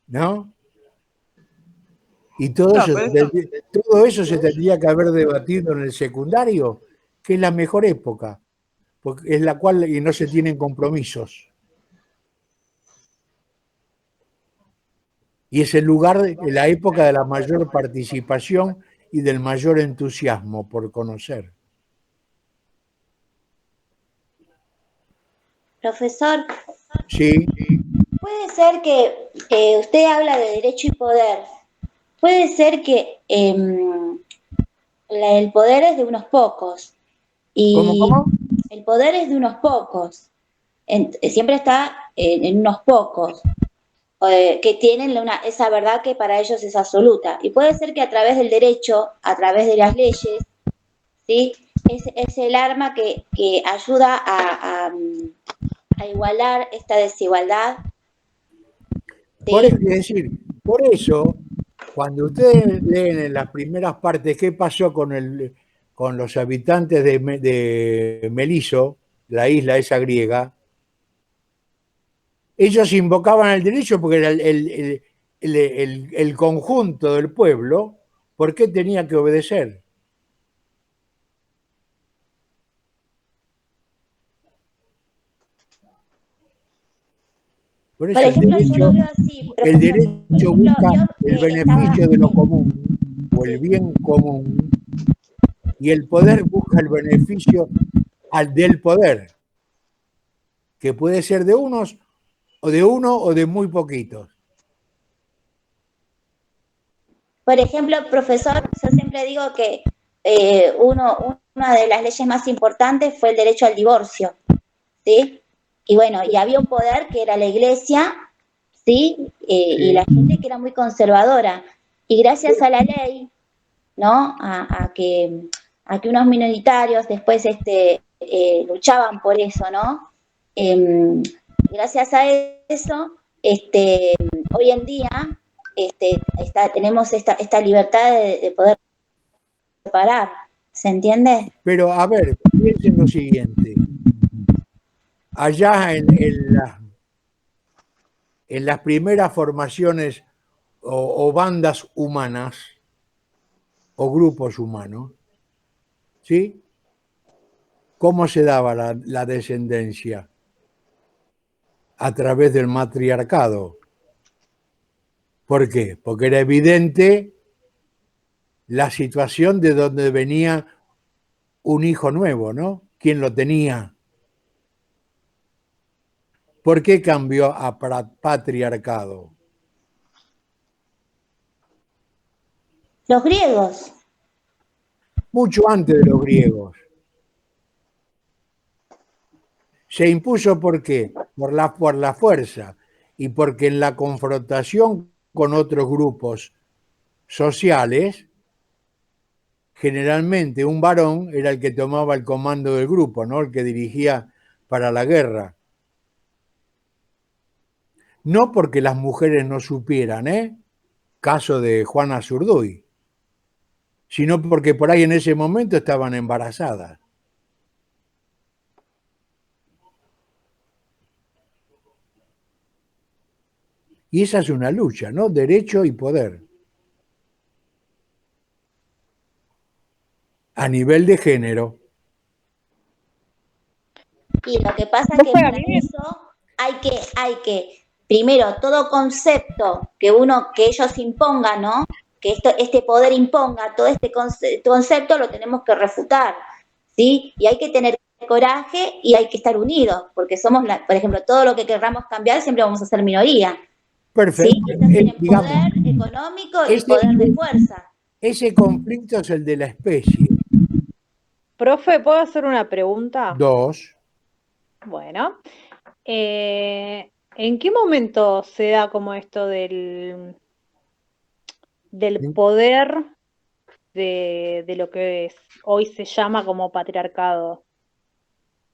¿No? Y todo eso se tendría que haber debatido en el secundario, que es la mejor época, porque es la cual y no se tienen compromisos. Y es el lugar, la época de la mayor participación y del mayor entusiasmo por conocer. Profesor. Sí. Puede ser que usted habla de derecho y poder. Puede ser que el poder es de unos pocos. Y ¿Cómo? El poder es de unos pocos. Siempre está en unos pocos. Que tienen esa verdad que para ellos es absoluta. Y puede ser que a través del derecho, a través de las leyes, ¿sí? es el arma que ayuda a igualar esta desigualdad. ¿Sí? Es decir, por eso, cuando ustedes leen en las primeras partes qué pasó con los habitantes de Meliso, la isla esa griega, ellos invocaban el derecho porque era el conjunto del pueblo, ¿por qué tenía que obedecer? Por eso el derecho busca el beneficio de lo común o el bien común, y el poder busca el beneficio del poder, que puede ser de uno o de muy poquitos. Por ejemplo, profesor, yo siempre digo que una de las leyes más importantes fue el derecho al divorcio, ¿sí? Y bueno, y había un poder que era la iglesia, ¿sí? Y la gente que era muy conservadora. Y gracias a la ley, ¿no? A que unos minoritarios después luchaban por eso, ¿no? Gracias a eso, hoy en día tenemos esta libertad de poder separar, ¿se entiende? Pero, a ver, piensen lo siguiente. Allá en las primeras formaciones o bandas humanas, o grupos humanos, ¿sí? ¿Cómo se daba la descendencia? A través del matriarcado. ¿Por qué? Porque era evidente la situación de donde venía un hijo nuevo, ¿no? ¿Quién lo tenía? ¿Por qué cambió a patriarcado? Los griegos. Mucho antes de los griegos. Se impuso ¿por qué? Por la fuerza y porque en la confrontación con otros grupos sociales, generalmente un varón era el que tomaba el comando del grupo, ¿no? El que dirigía para la guerra. No porque las mujeres no supieran, caso de Juana Zurduy, sino porque por ahí en ese momento estaban embarazadas. Y esa es una lucha, ¿no? Derecho y poder. A nivel de género. Y lo que pasa es que para eso hay que, primero, todo concepto que ellos impongan, ¿no? Que este poder imponga todo este concepto, lo tenemos que refutar, ¿sí? Y hay que tener coraje y hay que estar unidos, porque somos, por ejemplo, todo lo que querramos cambiar siempre vamos a ser minoría. Perfecto. ¿Sí? Tienen poder económico y poder de fuerza. Ese conflicto es el de la especie. Profe, ¿puedo hacer una pregunta? 2. Bueno, ¿en qué momento se da como esto del poder de lo que hoy se llama como patriarcado?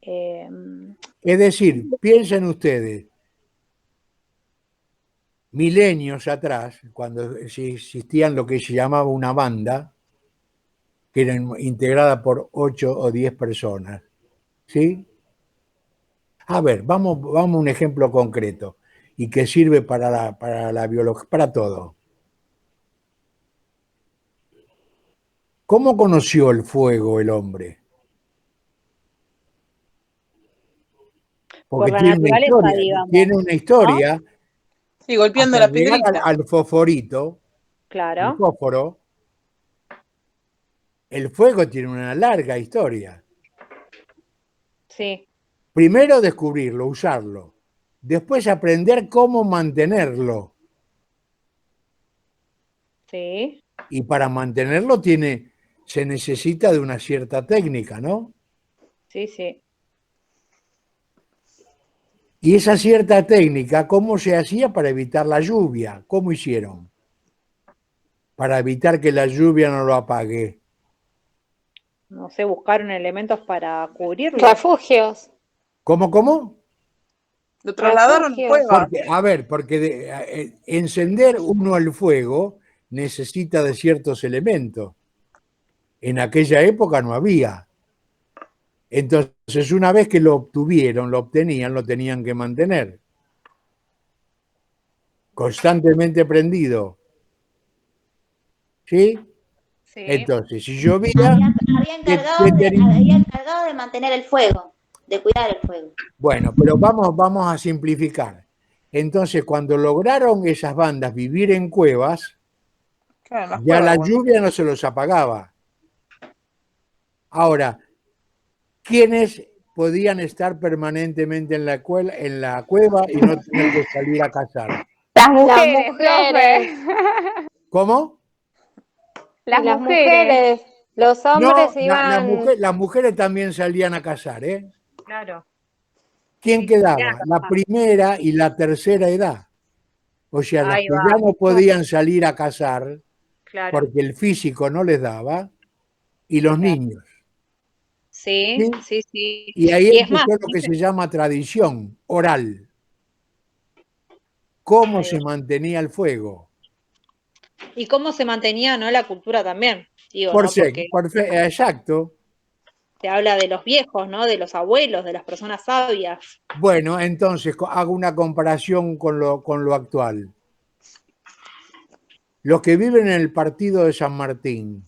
Es decir, piensen ustedes, milenios atrás, cuando existían lo que se llamaba una banda, que era integrada por 8 o 10 personas, ¿sí? A ver, vamos a un ejemplo concreto y que sirve para la biología, para todo. ¿Cómo conoció el fuego el hombre? Porque Por la tiene una naturaleza, historia, digamos, tiene una historia. ¿no? Sí, golpeando hasta la llegar piedrita. al fosforito, Claro. el fósforo. El fuego tiene una larga historia. Sí. Primero descubrirlo, usarlo. Después aprender cómo mantenerlo. Sí. Y para mantenerlo se necesita de una cierta técnica, ¿no? Sí, sí. Y esa cierta técnica, ¿cómo se hacía para evitar la lluvia? ¿Cómo hicieron? Para evitar que la lluvia no lo apague. No sé, buscaron elementos para cubrirlo. Refugios. ¿Cómo? Lo trasladaron a cuevas. Porque encender uno el fuego necesita de ciertos elementos. En aquella época no había. Entonces, una vez que lo obtenían, lo tenían que mantener. Constantemente prendido. ¿Sí? Sí. Entonces, si llovía... Había encargado de mantener el fuego, de cuidar el fuego. Bueno, pero vamos a simplificar. Entonces, cuando lograron esas bandas vivir en cuevas, Claro, ya la lluvia no se los apagaba. Ahora, ¿quiénes podían estar permanentemente en la cueva y no tener que salir a cazar? Las mujeres, profe. ¿Cómo? Las mujeres. Los hombres No, iban. las mujeres también salían a cazar, ¿eh? Claro. ¿Quién quedaba? La primera y la tercera edad. O sea, las Ahí que va. ya no podían salir a cazar Claro. porque el físico no les daba, y los niños. Sí, sí, sí. Y ahí Y es más, empezó lo que se llama tradición oral. ¿Cómo se mantenía el fuego? Y cómo se mantenía, ¿no? La cultura también, digo, Por ¿no? ser, Porque exacto. te habla de los viejos, ¿no? De los abuelos, de las personas sabias. Bueno, entonces hago una comparación con lo actual. Los que viven en el partido de San Martín,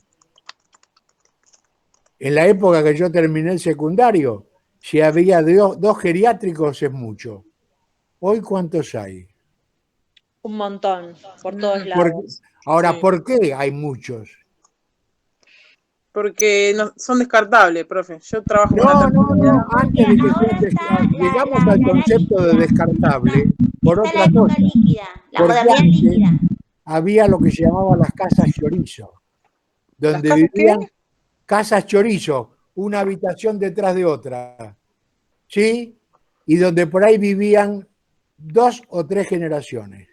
en la época que yo terminé el secundario, si había dos geriátricos es mucho. Hoy, ¿cuántos hay? Un montón, por todos Porque, lados. ahora, Sí. ¿por qué hay muchos? Porque son descartables, profe. Yo trabajo con la No, tercera no, edad. antes de que llegamos al concepto de descartable por Está la otra época cosa. líquida, la Porque modernidad antes líquida. había lo que se llamaba las casas chorizo, ¿Las donde casas qué? vivían casas chorizo, una habitación detrás de otra, ¿sí? Y donde por ahí vivían 2 o 3 generaciones,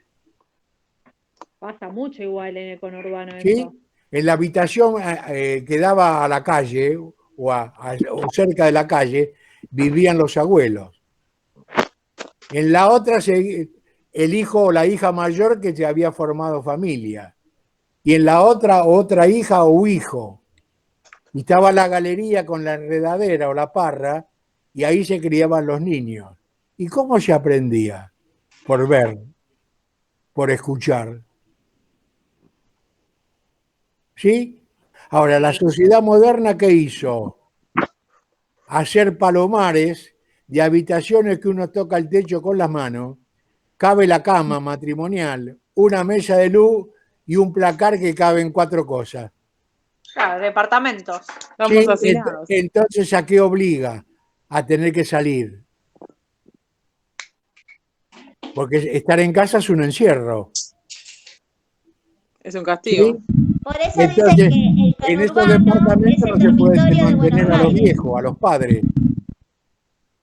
Pasa mucho igual en el conurbano ¿sí? eso. En la habitación que daba a la calle o cerca de la calle vivían los abuelos. En la otra el hijo o la hija mayor que ya había formado familia. Y en la otra hija o hijo. Y estaba la galería con la enredadera o la parra, y ahí se criaban los niños. ¿Y cómo se aprendía? Por ver, por escuchar. ¿Sí? Ahora, la sociedad moderna, ¿qué hizo? Hacer palomares de habitaciones que uno toca el techo con las manos, cabe la cama matrimonial, una mesa de luz y un placar que caben 4 cosas. Claro, departamentos. ¿Sí? Estamos hacinados. Entonces, ¿a qué obliga? A tener que salir. Porque estar en casa es un encierro. Es un ¿Sí? castigo. Por eso Entonces, dicen que el en estos conurbano es departamentos el no se puede dormitorio de Buenos mantener a los Aires. viejos, a los padres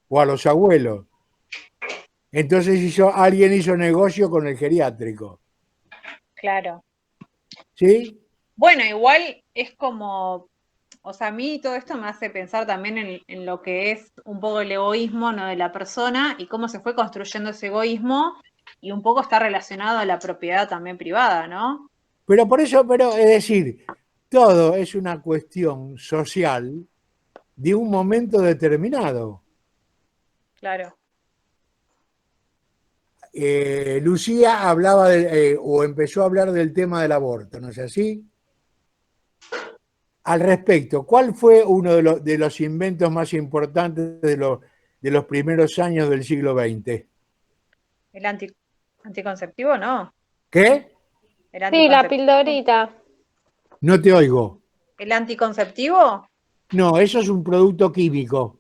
o a los abuelos. Entonces alguien hizo negocio con el geriátrico. Claro. ¿Sí? Bueno, igual es como, o sea, a mí todo esto me hace pensar también en lo que es un poco el egoísmo, ¿no? De la persona y cómo se fue construyendo ese egoísmo y un poco está relacionado a la propiedad también privada, ¿no? Pero por eso, es decir, todo es una cuestión social de un momento determinado. Claro. Lucía hablaba o empezó a hablar del tema del aborto, ¿no es así? Al respecto, ¿cuál fue uno de los inventos más importantes de los primeros años del siglo XX? ¿El anticonceptivo no? ¿Qué? ¿El Sí, la anticonceptivo? pildorita. No te oigo. ¿El anticonceptivo? No, eso es un producto químico.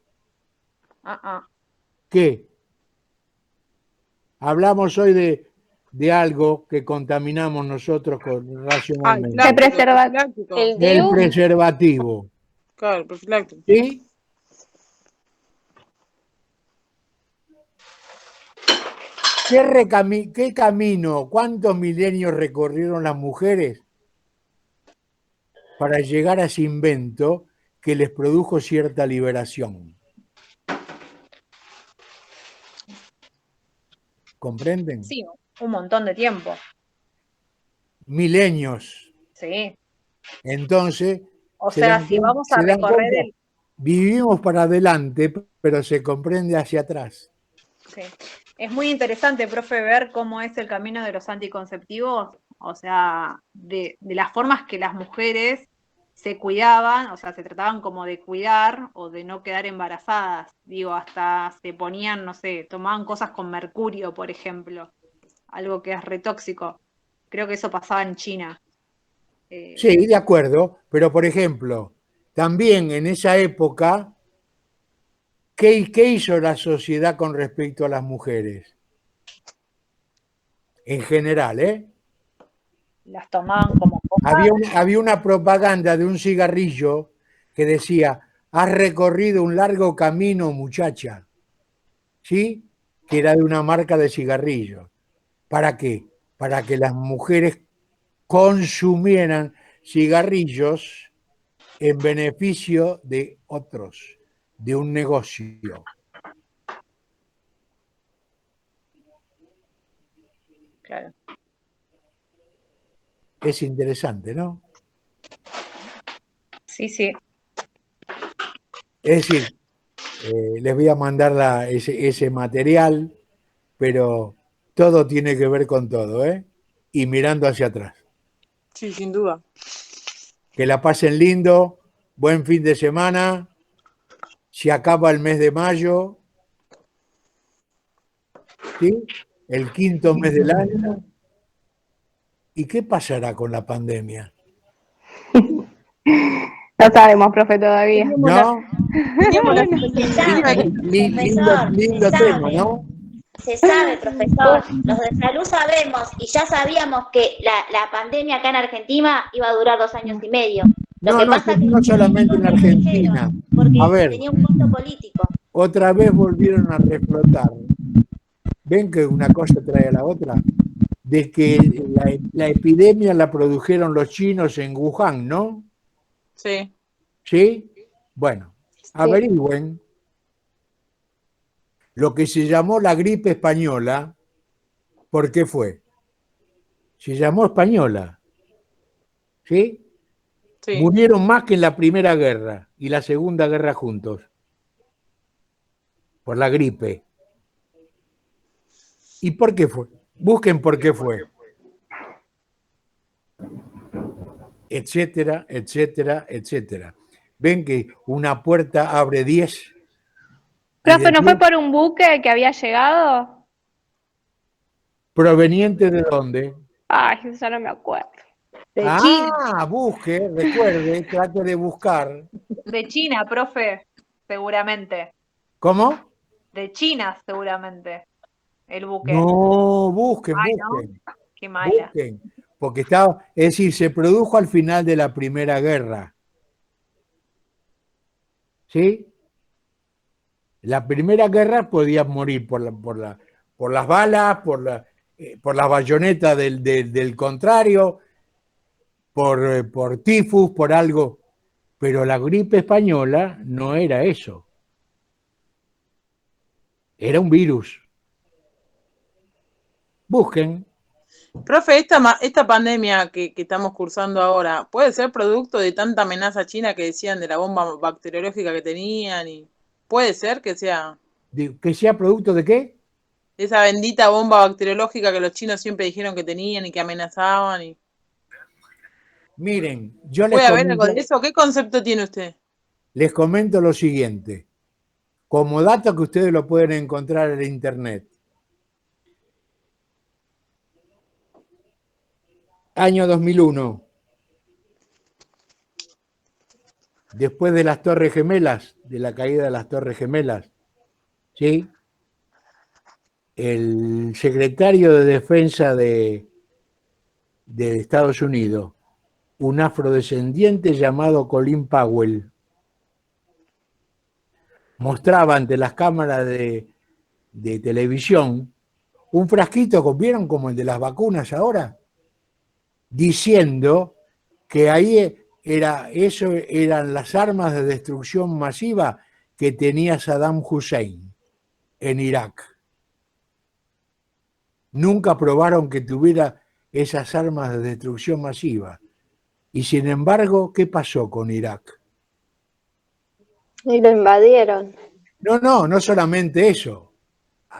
Ah. ¿Qué? Hablamos hoy de algo que contaminamos nosotros racionalmente. El profiláctico. El El DIU. preservativo. Claro, el profiláctico. ¿Sí? ¿Qué camino, cuántos milenios recorrieron las mujeres para llegar a ese invento que les produjo cierta liberación? ¿Comprenden? Sí, un montón de tiempo. Milenios. Sí. Entonces, O sea, si vamos a se dan recorrer cuenta, vivimos para adelante, pero se comprende hacia atrás. Sí. Es muy interesante, profe, ver cómo es el camino de los anticonceptivos, o sea, de las formas que las mujeres se cuidaban, o sea, se trataban como de cuidar o de no quedar embarazadas. Digo, hasta se ponían, no sé, tomaban cosas con mercurio, por ejemplo, algo que es retóxico. Creo que eso pasaba en China. Sí, de acuerdo, pero por ejemplo, también en esa época, ¿qué hizo la sociedad con respecto a las mujeres? En general, ¿eh? Las tomaban como cosas. Había una propaganda de un cigarrillo que decía, has recorrido un largo camino, muchacha. ¿Sí? Que era de una marca de cigarrillos. ¿Para qué? Para que las mujeres consumieran cigarrillos en beneficio de otros, de un negocio. Claro. Es interesante, ¿no? Sí, sí. Es decir, les voy a mandar ese material, pero todo tiene que ver con todo, ¿eh? Y mirando hacia atrás. Sí, sin duda. Que la pasen lindo, buen fin de semana. Se acaba el mes de mayo, ¿sí? El quinto mes del año. ¿Y qué pasará con la pandemia? No sabemos, profe, todavía. ¿No? Profesor, Lindo tema, ¿no? se sabe, profesor. Los de salud sabemos y ya sabíamos que la pandemia acá en Argentina iba a durar 2 años y medio. Lo que pasa es que no solamente en Argentina. porque A ver, tenía un costo político. otra vez volvieron a reflotar. ¿Ven que una cosa trae a la otra? De que la epidemia la produjeron los chinos en Wuhan, ¿no? Sí. ¿Sí? Bueno, averigüen. Lo que se llamó la gripe española, ¿por qué fue? Se llamó española. ¿Sí? Sí. Murieron más que en la Primera Guerra y la Segunda Guerra juntos. Por la gripe. ¿Y por qué fue? Busquen por qué fue. Etcétera, etcétera, etcétera. Ven que una puerta abre 10. Profe, ¿no fue por un buque que había llegado? ¿Proveniente de dónde? Ay, eso ya no me acuerdo. De China. Busque, recuerde, trate de buscar. De China, profe, seguramente. ¿Cómo? De China, seguramente. El buque. No, busquen, Ay, busquen. ¿no? Qué mala. Busquen. Porque estaba, es decir, se produjo al final de la Primera Guerra. ¿Sí? La Primera Guerra podías morir por las balas, por las bayonetas del contrario, por tifus, por algo. Pero la gripe española no era eso. Era un virus. Busquen. Profe, esta pandemia que estamos cursando ahora, ¿puede ser producto de tanta amenaza china que decían de la bomba bacteriológica que tenían? Y ¿puede ser que sea ¿Que sea producto de qué? esa bendita bomba bacteriológica que los chinos siempre dijeron que tenían y que amenazaban? Y... Miren, yo ¿Puede haber algo de eso? ¿Qué concepto tiene usted? les comento lo siguiente. Como dato que ustedes lo pueden encontrar en internet. Año 2001. Después de las Torres Gemelas, de la caída de las Torres Gemelas, ¿sí? El secretario de Defensa de Estados Unidos, un afrodescendiente llamado Colin Powell, mostraba ante las cámaras de televisión un frasquito, ¿vieron como el de las vacunas ahora? Diciendo que ahí eran las armas de destrucción masiva que tenía Saddam Hussein en Irak. Nunca probaron que tuviera esas armas de destrucción masiva. Y sin embargo, ¿qué pasó con Irak? Y lo invadieron. No solamente eso,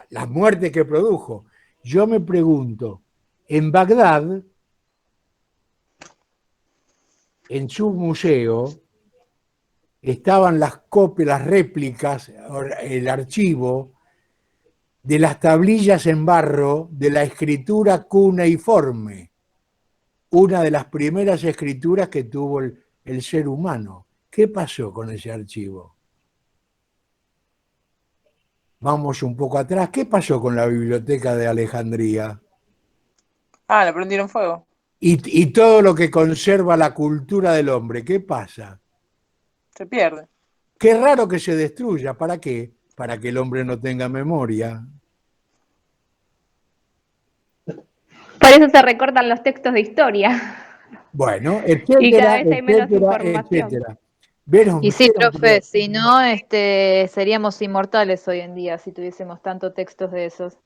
las muertes que produjo. Yo me pregunto, en Bagdad, en su museo, estaban las copias, las réplicas, el archivo de las tablillas en barro de la escritura cuneiforme, una de las primeras escrituras que tuvo el ser humano. ¿Qué pasó con ese archivo? Vamos un poco atrás. ¿Qué pasó con la biblioteca de Alejandría? Ah, le prendieron fuego. Y todo lo que conserva la cultura del hombre, ¿qué pasa? Se pierde. Qué raro que se destruya. ¿Para qué? Para que el hombre no tenga memoria. Por eso se recortan los textos de historia. Bueno, etcétera, Y cada vez hay menos etcétera, información. etcétera. ¿Vieron? Y sí, profe, si no, seríamos inmortales hoy en día si tuviésemos tantos textos de esos.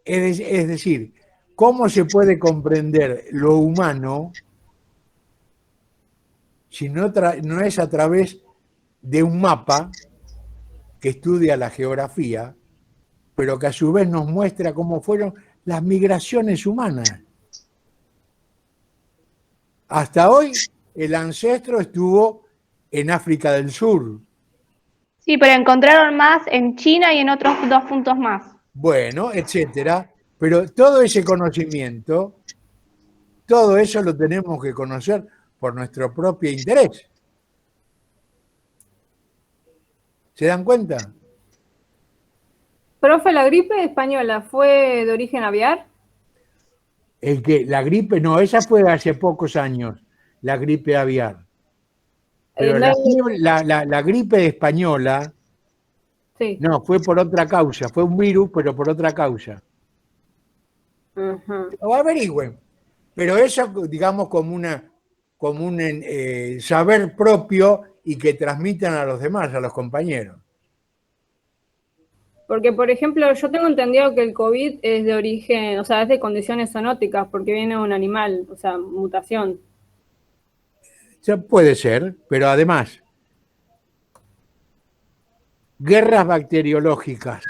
Es decir, ¿cómo se puede comprender lo humano si no es a través de un mapa que estudia la geografía, pero que a su vez nos muestra cómo fueron las migraciones humanas? Hasta hoy el ancestro estuvo en África del Sur. Sí, pero encontraron más en China y en otros 2 puntos más. Bueno, etcétera. Pero todo ese conocimiento, todo eso lo tenemos que conocer por nuestro propio interés. ¿Se dan cuenta? Profe, ¿la gripe española fue de origen aviar? La gripe, no, esa fue hace pocos años, la gripe aviar. Pero la gripe española, sí. No, fue por otra causa, fue un virus, pero por otra causa. O averigüen. Pero eso, digamos, como un saber propio y que transmitan a los demás, a los compañeros. Porque, por ejemplo, yo tengo entendido que el COVID es de origen, o sea, es de condiciones zoonóticas, porque viene de un animal, o sea, mutación. O sea, puede ser, pero además, guerras bacteriológicas.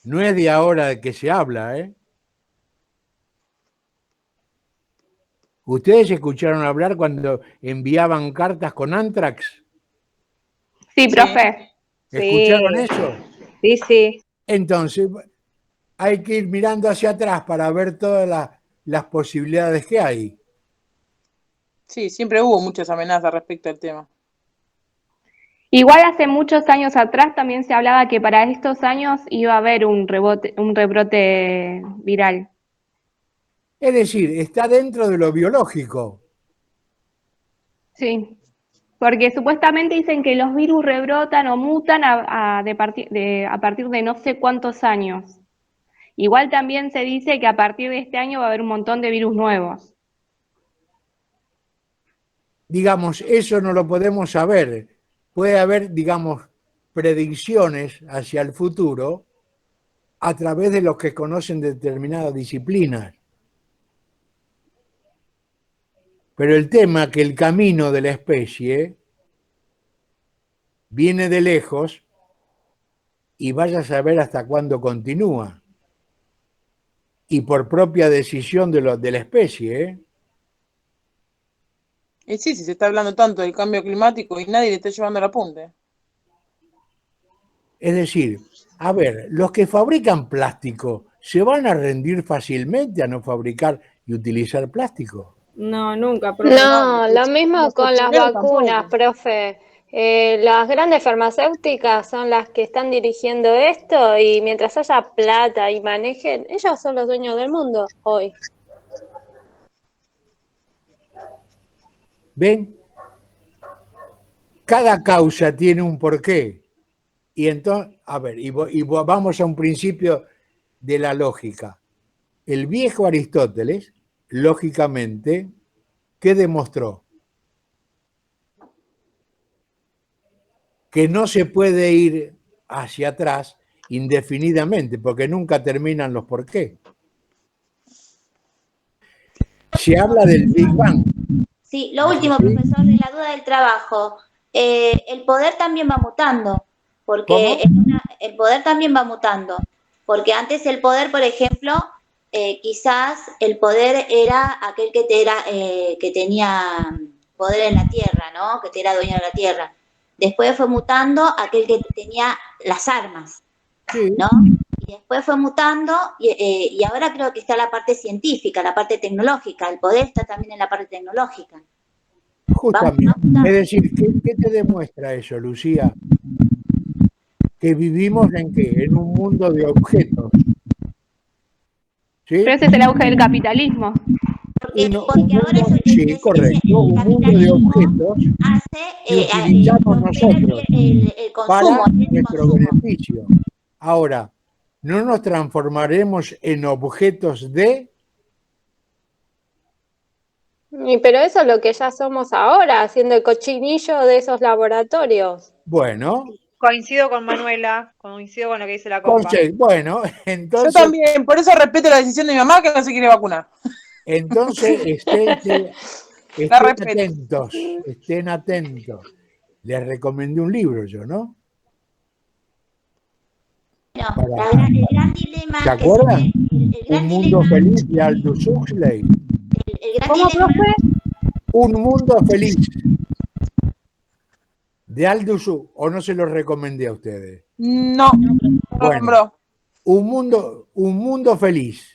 No es de ahora de que se habla, ¿eh? ¿Ustedes escucharon hablar cuando enviaban cartas con Anthrax? Sí, profe. ¿Escucharon eso? Sí, sí. Entonces, hay que ir mirando hacia atrás para ver todas las posibilidades que hay. Sí, siempre hubo muchas amenazas respecto al tema. Igual hace muchos años atrás también se hablaba que para estos años iba a haber un rebrote viral. Es decir, está dentro de lo biológico. Sí, porque supuestamente dicen que los virus rebrotan o mutan a partir de no sé cuántos años. Igual también se dice que a partir de este año va a haber un montón de virus nuevos. Digamos, eso no lo podemos saber. Puede haber, digamos, predicciones hacia el futuro a través de los que conocen determinadas disciplinas. Pero el tema es que el camino de la especie viene de lejos y vaya a saber hasta cuándo continúa. Y por propia decisión de la especie, ¿eh? Y sí, se está hablando tanto del cambio climático y nadie le está llevando el apunte. Es decir, a ver, los que fabrican plástico, ¿se van a rendir fácilmente a no fabricar y utilizar plástico? No, nunca, profe. No, lo mismo con las vacunas, profe. Las grandes farmacéuticas son las que están dirigiendo esto y mientras haya plata y manejen, ellos son los dueños del mundo hoy. ¿Ven? Cada causa tiene un porqué. Y entonces, a ver, vamos a un principio de la lógica. El viejo Aristóteles, lógicamente, ¿qué demostró? Que no se puede ir hacia atrás indefinidamente, porque nunca terminan los porqué. Se habla del Big Bang. Sí, lo último, profesor, de la duda del trabajo. El poder también va mutando, porque el poder también va mutando, porque antes el poder, por ejemplo, quizás el poder era aquel que tenía poder en la tierra, ¿no? Que era dueño de la tierra. Después fue mutando aquel que tenía las armas, ¿no? Y después fue mutando y ahora creo que está la parte científica, la parte tecnológica. El poder está también en la parte tecnológica. Justamente. Es decir, ¿qué te demuestra eso, Lucía? Que vivimos ¿en qué? En un mundo de objetos. ¿Sí? Pero ese es el auge del capitalismo. Sí, correcto. Un mundo de objetos que utilizamos nosotros para nuestro beneficio. Ahora, ¿no nos transformaremos en objetos de...? Pero eso es lo que ya somos ahora, haciendo el cochinillo de esos laboratorios. Bueno. Coincido con Manuela, coincido con lo que dice la compa. Bueno, Yo entonces, también, por eso respeto la decisión de mi mamá que no se quiere vacunar. entonces La respeto. estén atentos. Les recomendé un libro yo, ¿no? Para- El gran dilema ¿Se que acuerdan? el gran Un mundo dilema, feliz de Aldous Huxley. el gran ¿Cómo, dilema, profe? Un mundo feliz. De Aldous Huxley. ¿O no se los recomendé a ustedes? No, Bueno, nombró. un mundo feliz.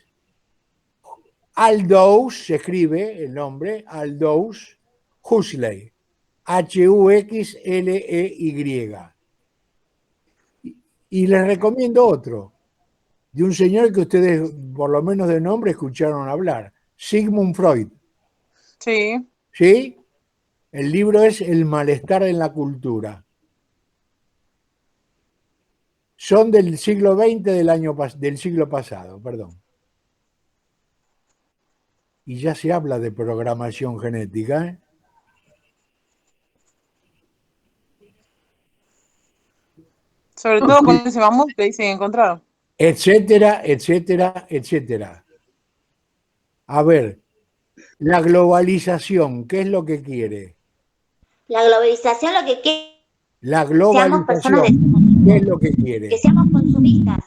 Aldous, se escribe el nombre, Aldous Huxley. Huxley. Y les recomiendo otro, de un señor que ustedes, por lo menos de nombre, escucharon hablar, Sigmund Freud. Sí. ¿Sí? El libro es El malestar en la cultura. Son del siglo XX del siglo pasado, perdón. Y ya se habla de programación genética, ¿eh? Sobre todo con ese mamut que dicen que encontraron. Etcétera, etcétera, etcétera. A ver, la globalización, ¿qué es lo que quiere? la globalización lo que quiere La es que seamos personas globalización, ¿qué es lo que quiere? que seamos consumistas,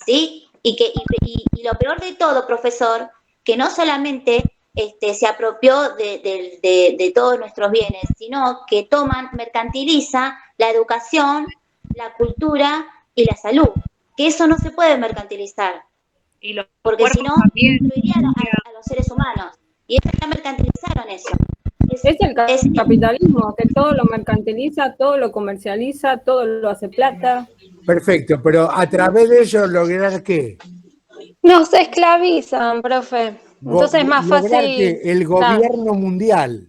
¿sí? Y lo peor de todo, profesor, que no solamente se apropió de todos nuestros bienes, sino que mercantiliza la educación, la cultura y la salud, que eso no se puede mercantilizar, Y los porque si cuerpos no, también. destruiría a los seres humanos. Y ellos ya mercantilizaron eso. Es el capitalismo, que todo lo mercantiliza, todo lo comercializa, todo lo hace plata. Perfecto, pero a través de eso lograr qué? Nos esclavizan, profe. Entonces es más Lograr fácil. que el gobierno mundial,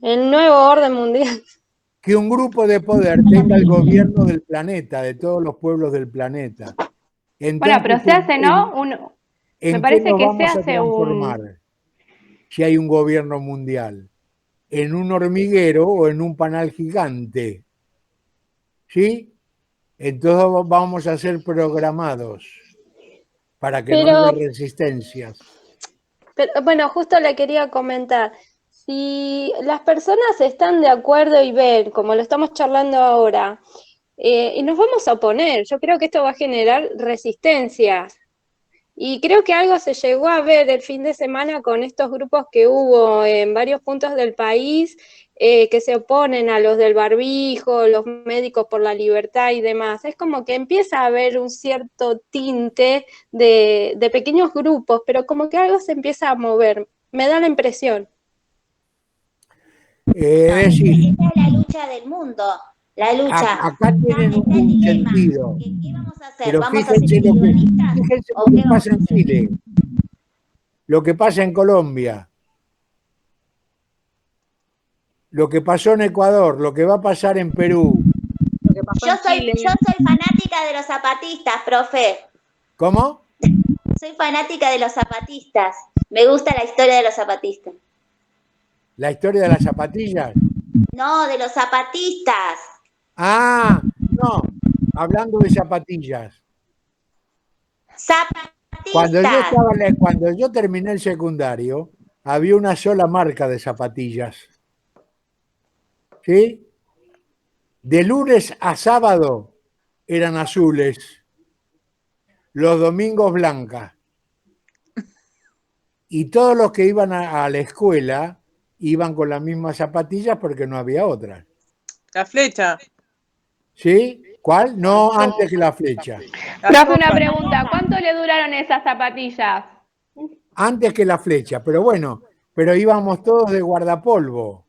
El nuevo orden mundial. que un grupo de poder tenga el gobierno del planeta, de todos los pueblos del planeta. Bueno, pero se hace, ¿no? Me ¿En qué parece nos que se vamos a hace transformar si hay un gobierno mundial? ¿En un hormiguero o en un panal gigante? ¿Sí? Entonces vamos a ser programados para que no haya resistencias. Pero, bueno, justo le quería comentar. Si las personas están de acuerdo y ven, como lo estamos charlando ahora, y nos vamos a oponer, yo creo que esto va a generar resistencias. Y creo que algo se llegó a ver el fin de semana con estos grupos que hubo en varios puntos del país que se oponen a los del barbijo, los médicos por la libertad y demás. Es como que empieza a haber un cierto tinte de pequeños grupos, pero como que algo se empieza a mover. Me da la impresión. Esta es la lucha del mundo. La lucha. Acá tienen un sentido. ¿Qué vamos a hacer? Pero ¿Vamos a ser fíjense lo que individualistas? pasa en Chile, lo que pasa en Colombia, lo que pasó en Ecuador, lo que va a pasar en Perú. Yo soy fanática de los zapatistas, profe. ¿Cómo? Soy fanática de los zapatistas. Me gusta la historia de los zapatistas. ¿La historia de las zapatillas? No, de los zapatistas. Ah, no, hablando de zapatillas. Zapatistas. Cuando yo terminé el secundario, había una sola marca de zapatillas. ¿Sí? De lunes a sábado eran azules, los domingos blancas. Y todos los que iban a la escuela iban con las mismas zapatillas porque no había otras. La flecha. ¿Sí? ¿Cuál? No, antes que la flecha. Profe, una pregunta. ¿Cuánto le duraron esas zapatillas? Antes que la flecha, pero bueno, pero íbamos todos de guardapolvo.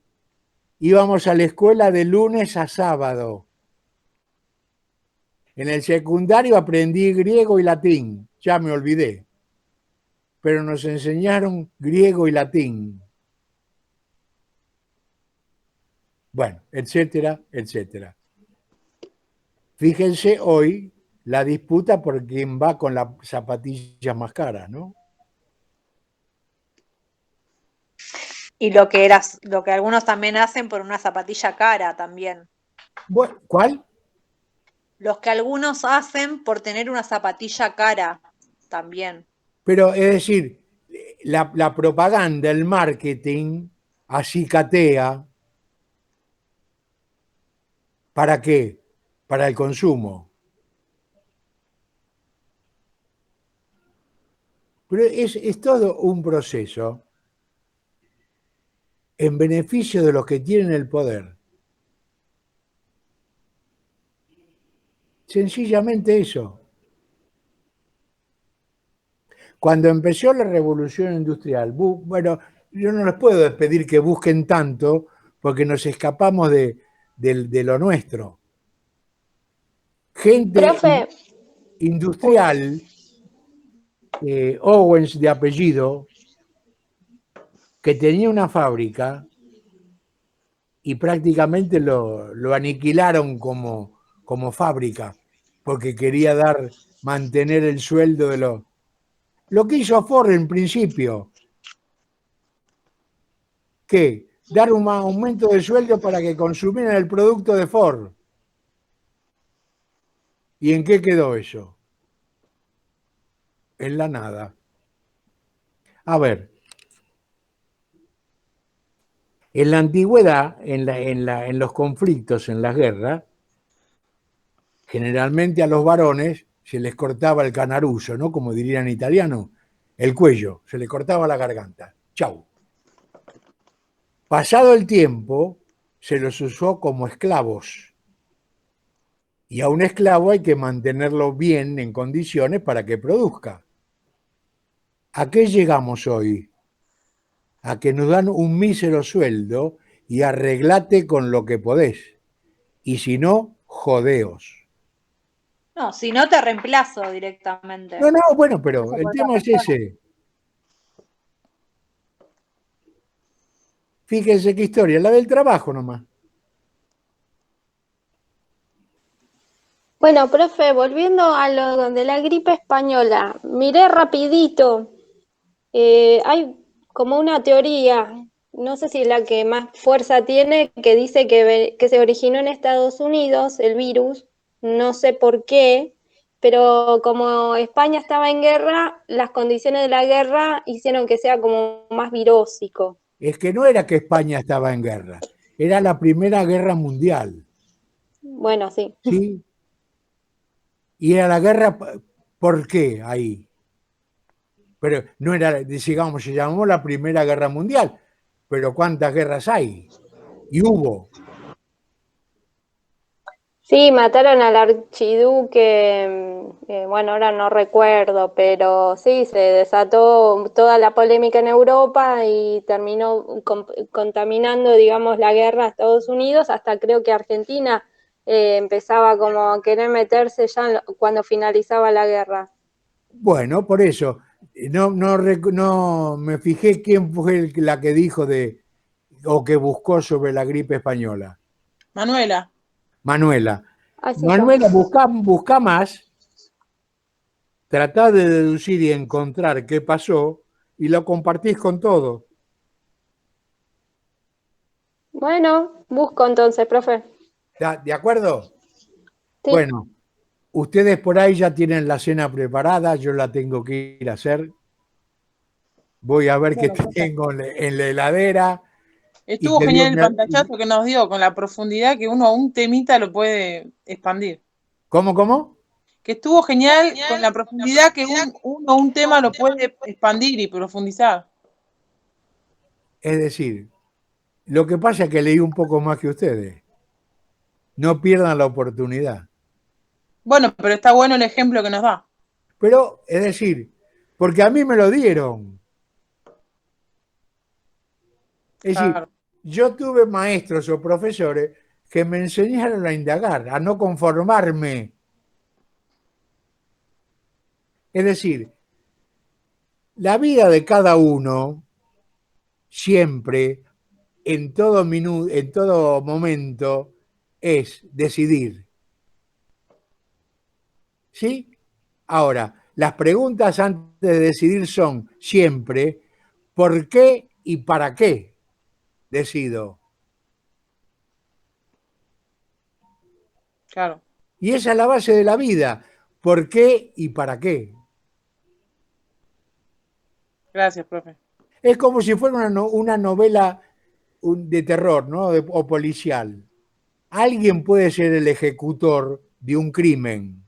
Íbamos a la escuela de lunes a sábado. En el secundario aprendí griego y latín, ya me olvidé. Pero nos enseñaron griego y latín. Bueno, etcétera, etcétera. Fíjense hoy la disputa por quién va con las zapatillas más caras, ¿no? Y lo que algunos también hacen por una zapatilla cara también. ¿Cuál? Los que algunos hacen por tener una zapatilla cara también. Pero es decir, la propaganda, el marketing, acicatea. ¿Para qué? Para el consumo. Pero es todo un proceso en beneficio de los que tienen el poder. Sencillamente eso. Cuando empezó la revolución industrial, bueno, yo no les puedo pedir que busquen tanto porque nos escapamos de lo nuestro. Gente Profe. industrial, Owens de apellido, que tenía una fábrica y prácticamente lo aniquilaron como fábrica porque quería mantener el sueldo de los... Lo que hizo Ford en principio, ¿qué? Dar un aumento de sueldo para que consumieran el producto de Ford. ¿Y en qué quedó eso? En la nada. A ver, en la antigüedad, en los conflictos, en las guerras, generalmente a los varones se les cortaba el canaruso, ¿no? Como dirían en italiano, el cuello, se les cortaba la garganta. Chau. Pasado el tiempo, se los usó como esclavos. Y a un esclavo hay que mantenerlo bien en condiciones para que produzca. ¿A qué llegamos hoy? A que nos dan un mísero sueldo y arreglate con lo que podés. Y si no, jodeos. No, si no te reemplazo directamente. No, bueno, pero el tema es ese. Fíjense qué historia, la del trabajo nomás. Bueno, profe, volviendo a lo de la gripe española, miré rapidito, hay como una teoría, no sé si es la que más fuerza tiene, que dice que se originó en Estados Unidos el virus, no sé por qué, pero como España estaba en guerra, las condiciones de la guerra hicieron que sea como más virósico. Es que no era que España estaba en guerra, era la Primera Guerra Mundial. Bueno, sí. ¿Sí? Y era la guerra, ¿por qué ahí? Pero no era, digamos, se llamó la Primera Guerra Mundial, pero ¿cuántas guerras hay? Y hubo. Sí, mataron al archiduque, bueno, ahora no recuerdo, pero sí, se desató toda la polémica en Europa y terminó contaminando, digamos, la guerra a Estados Unidos, hasta creo que Argentina empezaba como a querer meterse ya cuando finalizaba la guerra. Bueno, por eso, no me fijé quién fue la que dijo o que buscó sobre la gripe española. Manuela. Manuela. Así Manuela, busca más, tratá de deducir y encontrar qué pasó y lo compartís con todo. Bueno, busco entonces, profe. ¿De acuerdo? Sí. Bueno, ustedes por ahí ya tienen la cena preparada, yo la tengo que ir a hacer. Voy a ver qué tengo en la heladera. Estuvo genial el pantallazo que nos dio, con la profundidad que uno a un temita lo puede expandir. ¿Cómo? Que estuvo genial con la profundidad que uno un tema lo puede expandir y profundizar. Es decir, lo que pasa es que leí un poco más que ustedes. No pierdan la oportunidad. Bueno, pero está bueno el ejemplo que nos da. Pero, es decir, porque a mí me lo dieron. Es decir, yo tuve maestros o profesores que me enseñaron a indagar, a no conformarme. Es decir, la vida de cada uno siempre, en todo momento, es decidir. ¿Sí? Ahora, las preguntas antes de decidir son siempre ¿por qué y para qué decido? Claro. Y esa es la base de la vida. ¿Por qué y para qué? Gracias, profe. Es como si fuera una novela de terror, ¿no? O policial. Alguien puede ser el ejecutor de un crimen,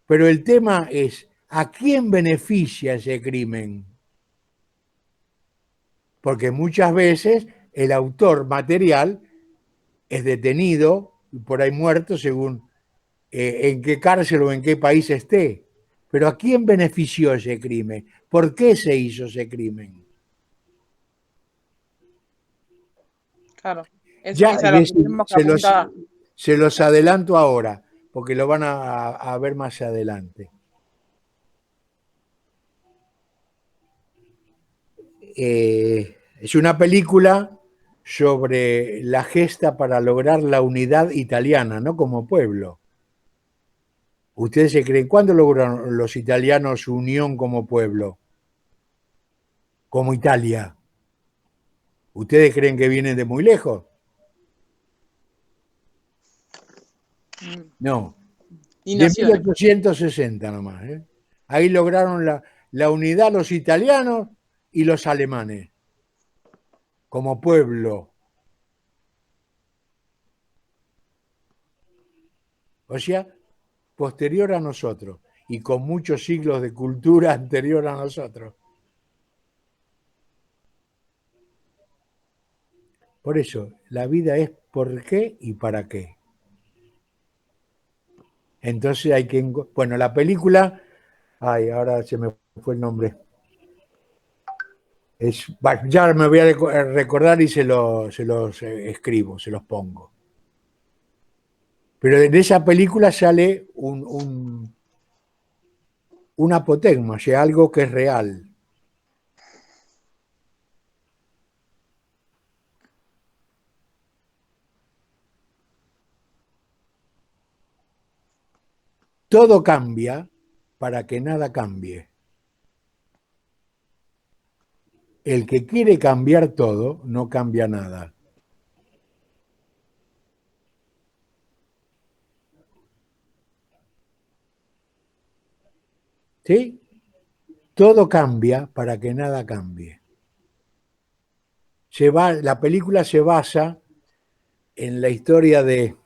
pero el tema es, ¿a quién beneficia ese crimen? Porque muchas veces el autor material es detenido y por ahí muerto según en qué cárcel o en qué país esté. Pero ¿a quién benefició ese crimen? ¿Por qué se hizo ese crimen? Claro. Ya Esa es la que tenemos que apuntar. se los adelanto ahora, porque lo van a ver más adelante. Es una película sobre la gesta para lograr la unidad italiana, ¿no? Como pueblo. ¿Ustedes se creen cuándo lograron los italianos su unión como pueblo? Como Italia. ¿Ustedes creen que vienen de muy lejos? No. Y De naciones. 1860 nomás. Ahí lograron la unidad los italianos y los alemanes. Como pueblo. O sea, posterior a nosotros y con muchos siglos de cultura anterior a nosotros. Por eso, la vida es por qué y para qué. Entonces hay que... Bueno, la película... Ay, ahora se me fue el nombre. Ya me voy a recordar y se los escribo, se los pongo. Pero de esa película sale un apotegma, o sea, algo que es real. Todo cambia para que nada cambie. El que quiere cambiar todo, no cambia nada. ¿Sí? Todo cambia para que nada cambie. La película se basa en la historia de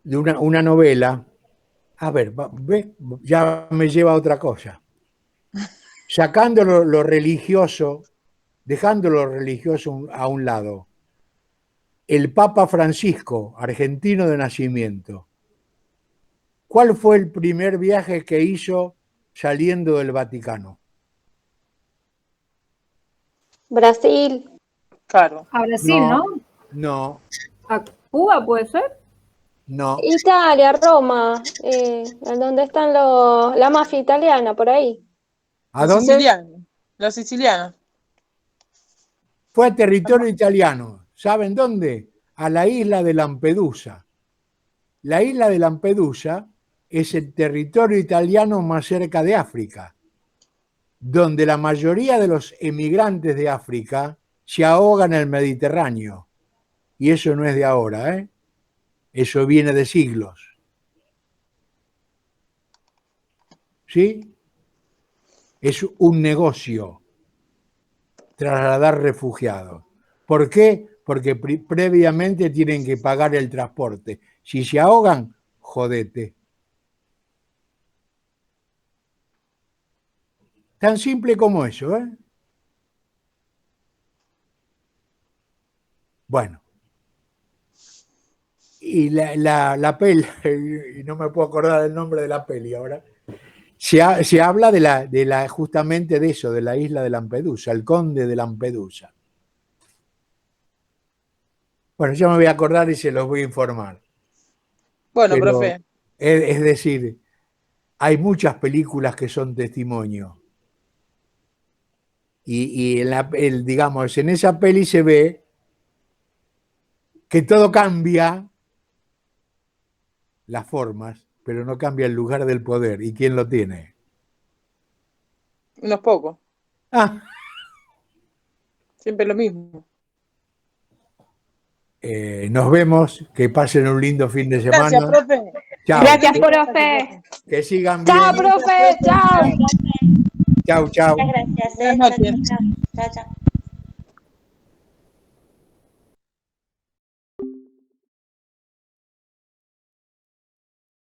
una novela. A ver, ya me lleva a otra cosa. Sacando lo religioso, dejando lo religioso a un lado. El Papa Francisco, argentino de nacimiento. ¿Cuál fue el primer viaje que hizo saliendo del Vaticano? Brasil. Claro. A Brasil, ¿no? No, ¿A Cuba puede ser? no. Italia, Roma, en donde están la mafia italiana, por ahí. ¿A Los dónde? sicilianos. Los sicilianos. Fue a territorio italiano. ¿Saben dónde? A la isla de Lampedusa. La isla de Lampedusa es el territorio italiano más cerca de África, donde la mayoría de los emigrantes de África se ahogan en el Mediterráneo. Y eso no es de ahora, ¿eh? Eso viene de siglos. ¿Sí? Es un negocio trasladar refugiados. ¿Por qué? Porque previamente tienen que pagar el transporte. Si se ahogan, jodete. Tan simple como eso, ¿eh? Bueno. Y la peli, y no me puedo acordar el nombre de la peli ahora, se habla justamente de eso, de la isla de Lampedusa, el conde de Lampedusa. Bueno, yo me voy a acordar y se los voy a informar. Bueno, Pero, profe. es decir, hay muchas películas que son testimonio. Y digamos, en esa peli se ve que todo cambia, las formas, pero no cambia el lugar del poder. ¿Y quién lo tiene? Unos pocos. Ah, Siempre lo mismo. Nos vemos, que pasen un lindo fin de semana. Gracias, profe. Chao. Gracias, profe. Que sigan bien. Chao, profe. Chao. Chao, chao. Muchas gracias. Buenas noches. Chao, chao.